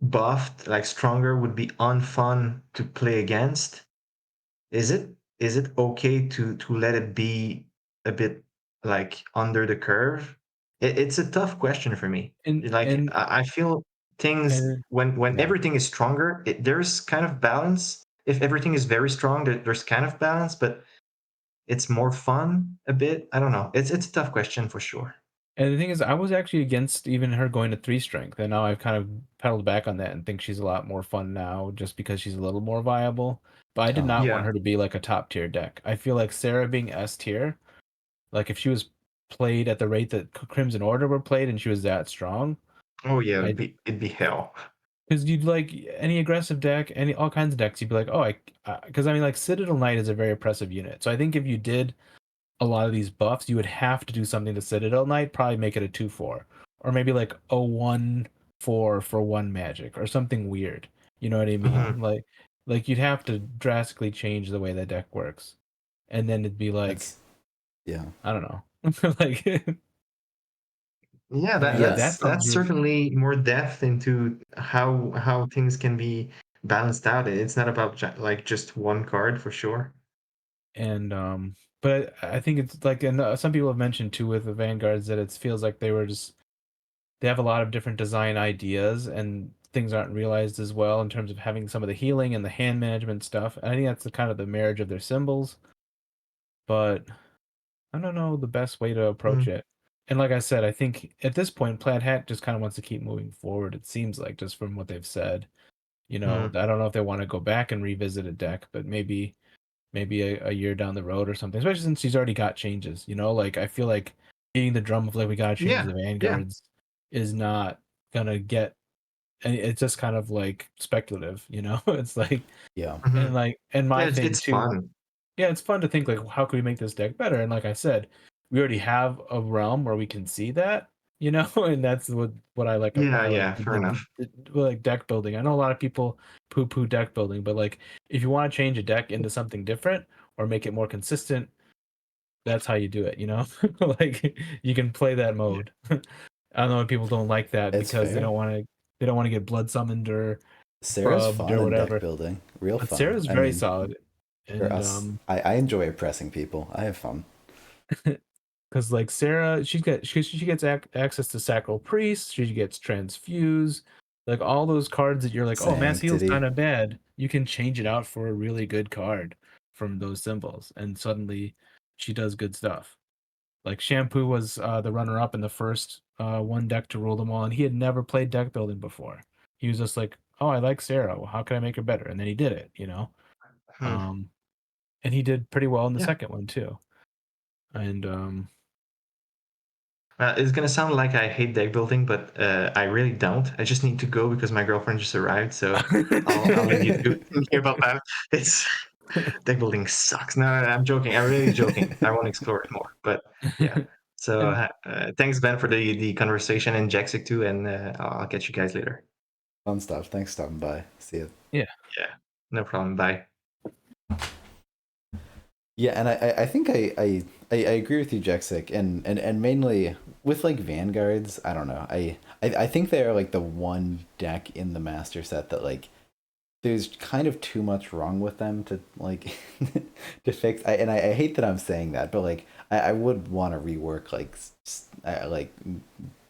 buffed like stronger would be unfun to play against, is it okay to let it be a bit like under the curve? It's a tough question for me. and Like and I feel things and when Yeah. everything is stronger, there's kind of balance. If everything is very strong, there's kind of balance, but it's more fun a bit. I don't know. It's a tough question for sure. And the thing is, I was actually against even her going to 3 strength, and now I've kind of pedaled back on that and think she's a lot more fun now just because she's a little more viable. But I did Uh-huh. not want Yeah. her to be like a top tier deck. I feel like Sarah being S tier, like if she was played at the rate that Crimson Order were played and she was that strong, Oh yeah, I it'd be hell. because you'd like any aggressive deck, any all kinds of decks, you'd be like, oh, because I mean, like Citadel Knight is a very oppressive unit. So I think if you did a lot of these buffs, you would have to do something to Citadel Knight, probably make it a 2/4, or maybe like a 1/4 for 1 magic or something weird. You know what I mean? Mhm. Like you'd have to drastically change the way that deck works, and then it'd be like, That's yeah. I don't know, like Yeah, and Yeah. that sounds that's certainly more depth into how things can be balanced out. It's not about like just one card for sure. and but I think it's like, and some people have mentioned too with the Vanguards that it feels like they have a lot of different design ideas and things aren't realized as well in terms of having some of the healing and the hand management stuff. And I think that's the kind of the marriage of their symbols, but I don't know the best way to approach Mm. it. And like I said, I think at this point, Plaid Hat just kind of wants to keep moving forward. It seems like just from what they've said, Mm. I don't know if they want to go back and revisit a deck, but maybe a year down the road or something, especially since she's already got changes, like I feel like beating the drum of like we gotta change Yeah, the yeah. vanguards is not gonna get, and it's just kind of like speculative, it's like, Yeah. and Mhm. like, and my Yeah, thing it's too, fun. yeah, it's fun to think like how can we make this deck better, and like I said, we already have a realm where we can see that, and that's what I like Yeah, about like yeah, fair enough. like deck building. I know a lot of people poo poo deck building, but like if you want to change a deck into something different or make it more consistent, that's how you do it, like you can play that Yeah. mode. I know people don't like that It's because fair. they don't want to get blood summoned or Sarah's prubbed fun or in deck whatever. building. Real But fun. Sarah's I very mean, solid, for and us, I enjoy oppressing people. I have fun. because like Sarah, she gets access to Sacral Priest, she gets Transfuse, like all those cards that you're like, oh, Mass Heal's Sanctity. kind of bad. You can change it out for a really good card from those symbols, and suddenly she does good stuff. Like Shampoo was the runner up in the first one deck to rule them all, and he had never played deck building before. He was just like, oh, I like Sarah. Well, how can I make her better? And then he did it. Hmm. Um, and he did pretty well in the Yeah. second one too. And It's gonna sound like I hate deck building, but I really don't. I just need to go because my girlfriend just arrived, so I'll leave you to hear about that. It's deck building sucks. No, I'm joking. I'm really joking. I want to explore it more, but yeah. So and thanks Ben for the conversation and Jaxic too, and I'll catch you guys later. Fun stuff. Thanks for stopping by. See you. yeah, Yeah, no problem. Bye. Yeah, and I think I agree with you, Jexic, and mainly with like Vanguards, I don't know. I think they are like the one deck in the master set that like there's kind of too much wrong with them to like to fix. I hate that I'm saying that, but like I would want to rework like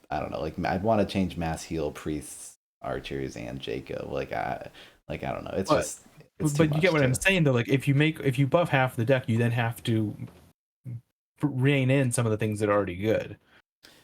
I don't know, like I'd want to change mass heal priests, archers, and Jacob. I don't know. It's but just it's too you get much what I'm to. saying though. Like if you buff half the deck, you then have to rein in some of the things that are already good.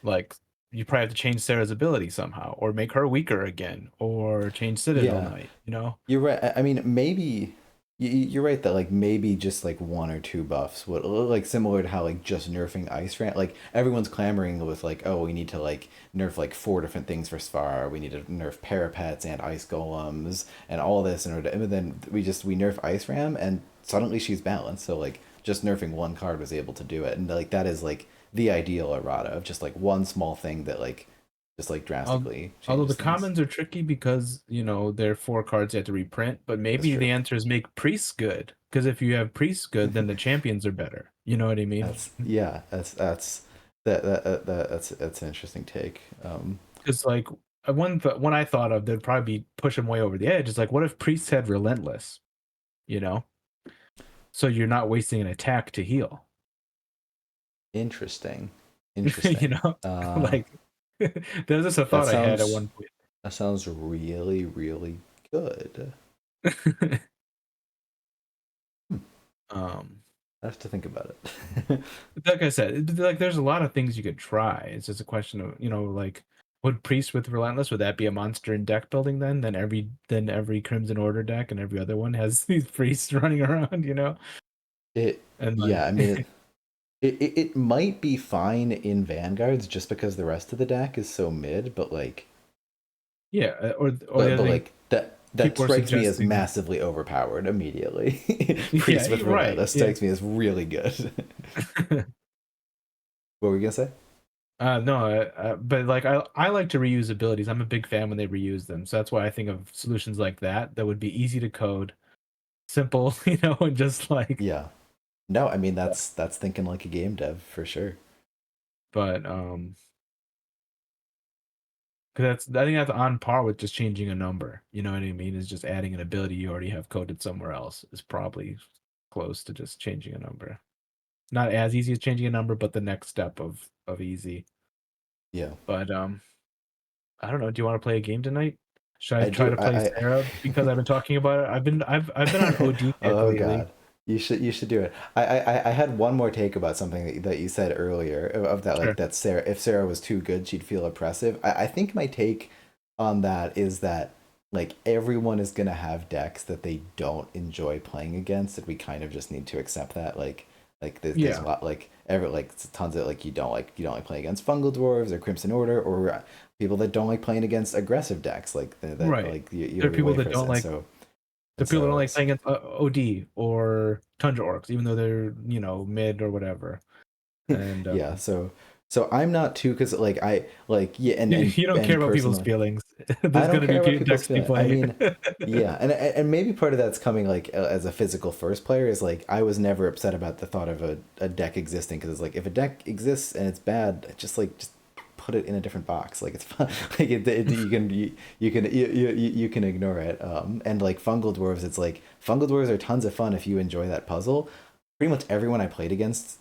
Like you probably have to change Sarah's ability somehow, or make her weaker again, or change Citadel Yeah, Knight. you're right. I mean, maybe you're right that like maybe just like one or two buffs would like similar to how like just nerfing Ice Ram. Like everyone's clamoring with like, oh, we need to like nerf like four different things for Svar. We need to nerf parapets and ice golems and all this in order. And then we nerf Ice Ram and suddenly she's balanced. So like just nerfing one card was able to do it, and like that is like the ideal errata of just like one small thing that like just like drastically Although the changes things. commons are tricky because they're 4 cards you have to reprint, but That's maybe true. the answer is make priests good. Because if you have priests good, then the champions are better. You know what I mean? That's yeah. That's an interesting take. Because like one I thought of that'd probably be push them way over the edge is like, what if priests had relentless? You know, so you're not wasting an attack to heal. Interesting. you Interesting. know, like there's just a That thought I had at sounds one point. that sounds really really good. um I have to think about it. Like I said, like there's a lot of things you could try. It's just a question of, like, would Priest with Relentless, would that be a monster in deck building then? Then every Crimson Order deck and every other one has these priests running around. It And yeah, I like mean it might be fine in Vanguards just because the rest of the deck is so mid, but like yeah, or the other thing like that people are strikes me as suggesting. massively overpowered immediately. Yeah, Priest with right. Relentless Yeah. strikes me as really good. What were we gonna say? No, but like I like to reuse abilities. I'm a big fan when they reuse them. So that's why I think of solutions like that would be easy to code, simple, and just like. Yeah. No, I mean that's thinking like a game dev for sure. But because I think that's on par with just changing a number. You know what I mean? Is just adding an ability you already have coded somewhere else is probably close to just changing a number. Not as easy as changing a number, but the next step of easy. Yeah. But I don't know. Do you want to play a game tonight? Should I I try do. to play I Sarah because I've been talking about it? I've been on OD kick oh lately. god. You should do it. I had one more take about something that you said earlier of that, like Sure. that Sarah, if Sarah was too good she'd feel oppressive. I think my take on that is that like everyone is gonna have decks that they don't enjoy playing against, and we kind of just need to accept that. Like there's a Yeah. lot like tons of like you don't like playing against fungal dwarves or Crimson Order, or people that don't like playing against aggressive decks like that Right. like you There are have your people that wafers, don't and like so the and people that don't so like playing against OD or Tundra Orcs, even though they're mid or whatever. And yeah, so I'm not too, because like I like yeah, and you, and you don't care and about people's personally feelings. I There's don't gonna care be about people's decks you feeling. I play. mean, yeah, and maybe part of that's coming like as a physical first player is like I was never upset about the thought of a deck existing, because it's like if a deck exists and it's bad, just put it in a different box. Like it's fine. Like you can ignore it. And like fungal dwarves, it's like fungal dwarves are tons of fun if you enjoy that puzzle. Pretty much everyone I played against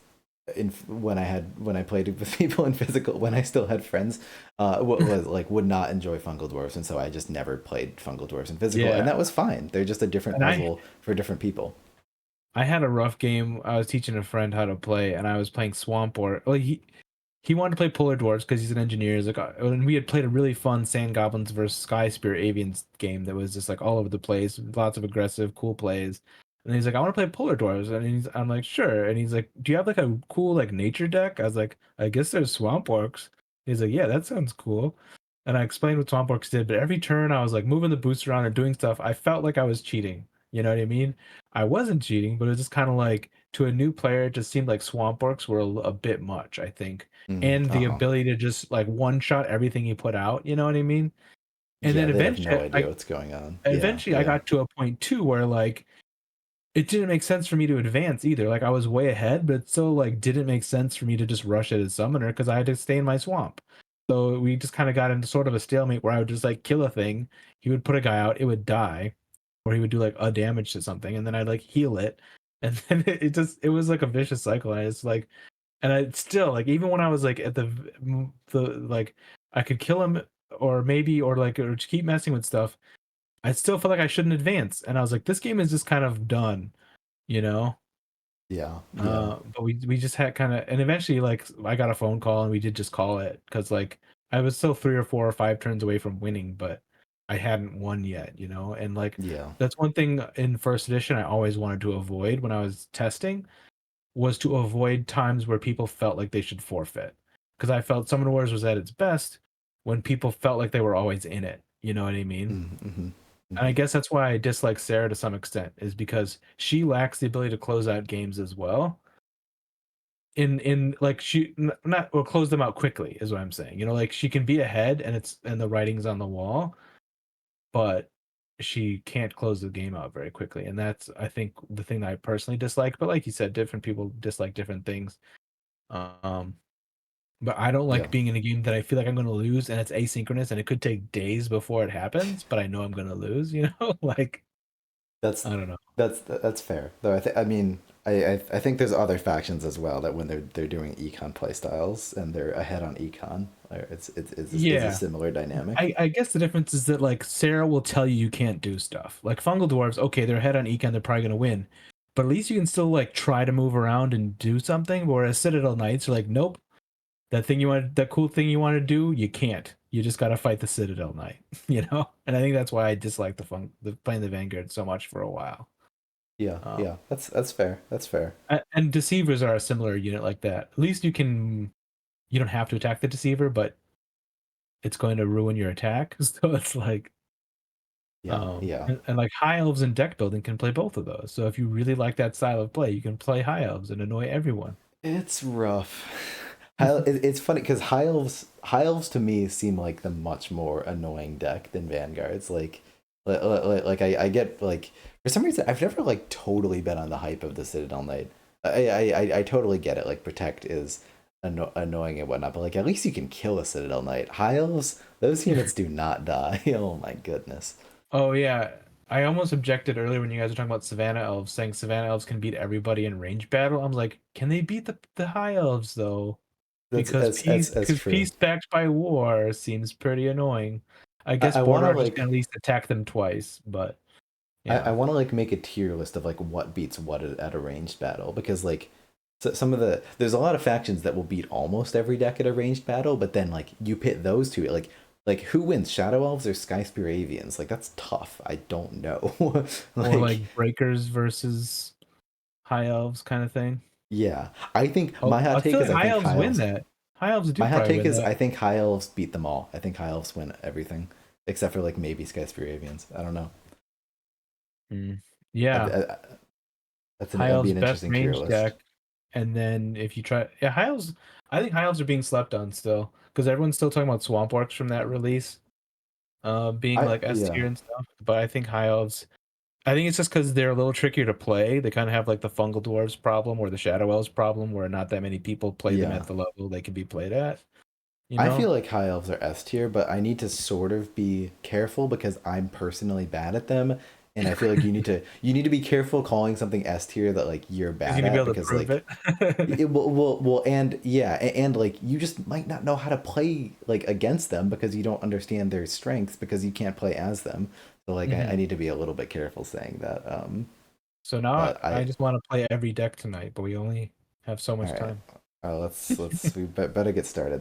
when I played with people in physical, when I still had friends, was like would not enjoy fungal dwarfs, and so I just never played fungal dwarfs in physical, and Yeah. that was fine. They're just a different And puzzle for different people. I had a rough game. I was teaching a friend how to play, and I was playing Swamp Orc. Well, he wanted to play Polar Dwarves because he's an engineer. He's like, and we had played a really fun Sand Goblins versus Sky Spear Avians game that was just like all over the place, lots of aggressive, cool plays. And he's like, I want to play Polar Dwarves, and I'm like, sure. And he's like, do you have like a cool like nature deck? I was like, I guess there's Swamp Orcs. He's like, yeah, that sounds cool. And I explained what Swamp Orcs did, but every turn I was like moving the boost around or doing stuff. I felt like I was cheating. You know what I mean? I wasn't cheating, but it was just kind of like to a new player, it just seemed like Swamp Orcs were a bit much, I think. And the Uh-huh. ability to just like one shot everything you put out, you know what I mean? And Yeah, then they have no eventually idea what's going on. Yeah, I yeah, got to a point too where like it didn't make sense for me to advance either. Like I was way ahead, but it still like didn't make sense for me to just rush it as summoner because I had to stay in my swamp. So we just kind of got into sort of a stalemate where I would just like kill a thing, he would put a guy out, it would die, or he would do like a damage to something, and then I'd like heal it, and then it was like a vicious cycle. And it's like, and I still like even when I was like at the like I could kill him or maybe or like or just keep messing with stuff. I still felt like I shouldn't advance, and I was like, this game is just kind of done, you know. yeah, yeah, But we just had kind of, and eventually like I got a phone call and we did just call it because like I was still 3 or 4 or 5 turns away from winning, but I hadn't won yet, and like yeah, that's one thing in first edition I always wanted to avoid when I was testing was to avoid times where people felt like they should forfeit, because I felt Summoner Wars was at its best when people felt like they were always in it, you know what I mean? mm-hmm, And I hmm. guess that's why I dislike Sarah to some extent, is because she lacks the ability to close out games as well. In like not or close them out quickly is what I'm saying. Like she can be ahead and the writing's on the wall, but she can't close the game out very quickly. And that's I think the thing that I personally dislike. But like you said, different people dislike different things. Um, but I don't Yeah. like being in a game that I feel like I'm going to lose and it's asynchronous and it could take days before it happens, but I know I'm going to lose. Like That's I don't know. that's fair. Though I mean I think there's other factions as well that when they're doing econ playstyles and they're ahead on econ, it's a Yeah. similar dynamic. I guess the difference is that like Sarah will tell you you can't do stuff. Like Fungal Dwarves, okay, they're ahead on Econ, they're probably gonna win. but at least you can still like try to move around and do something. Whereas Citadel Knights are like, nope, that cool thing you want to do, you can't. You just got to fight the Citadel Knight, you know. And I think that's why I disliked playing the Vanguard so much for a while. Yeah, yeah, that's fair. That's fair. And Deceivers are a similar unit like that. At least you don't have to attack the Deceiver, but it's going to ruin your attack. So it's like, Yeah. And like High Elves and deck building can play both of those. So if you really like that style of play, you can play High Elves and annoy everyone. It's rough. It's funny because high elves to me seem like the much more annoying deck than Vanguards. I get like for some reason I've never like totally been on the hype of the Citadel Knight. I totally get it. Like Protect is annoying and whatnot, but like at least you can kill a Citadel Knight. High elves, those units do not die. Oh my goodness. Oh yeah, I almost objected earlier when you guys were talking about Savannah Elves, saying Savannah Elves can beat everybody in range battle. I'm like, can they beat the High Elves though? Because That's true. peace backed by war seems pretty annoying. I guess I Border want to Archers like can at least attack them twice, but I yeah. want to like make a tier list of like what beats what at a ranged battle because like some of there's a lot of factions that will beat almost every deck at a ranged battle, but then like you pit those two like who wins, Shadow Elves or Skyspear Avians? Like that's tough. I don't know. Or like Breakers versus High Elves kind of thing. Yeah, I think Oh, my hot I take feel is like I High think Elves High win Elves. that. High Elves do My hot probably take win is that. I think High Elves beat them all. I think High Elves win everything except for like maybe Skyspear Avians. I don't know. Yeah. That'd High be Elves an best interesting tier range list. deck. And then if you try, yeah, High Elves, I think High Elves are being slept on still because everyone's still talking about Swamp Orcs from that release, being like S Yeah. tier and stuff. But I think High Elves, I think it's just because they're a little trickier to play. They kind of have like the Fungal Dwarves problem or the Shadow Elves problem, where not that many people play them Yeah. at the level they can be played at. You I know? feel like High Elves are S tier, but I need to sort of be careful because I'm personally bad at them, and I feel like you need to be careful calling something S tier that like you're Is bad he gonna be at able to because prove like it? it and yeah and like you just might not know how to play like against them because you don't understand their strengths because you can't play as them. So like I Mhm. need to be a little bit careful saying that. So now But I just want to play every deck tonight, but we only have so much all right. time. Let's we better get started.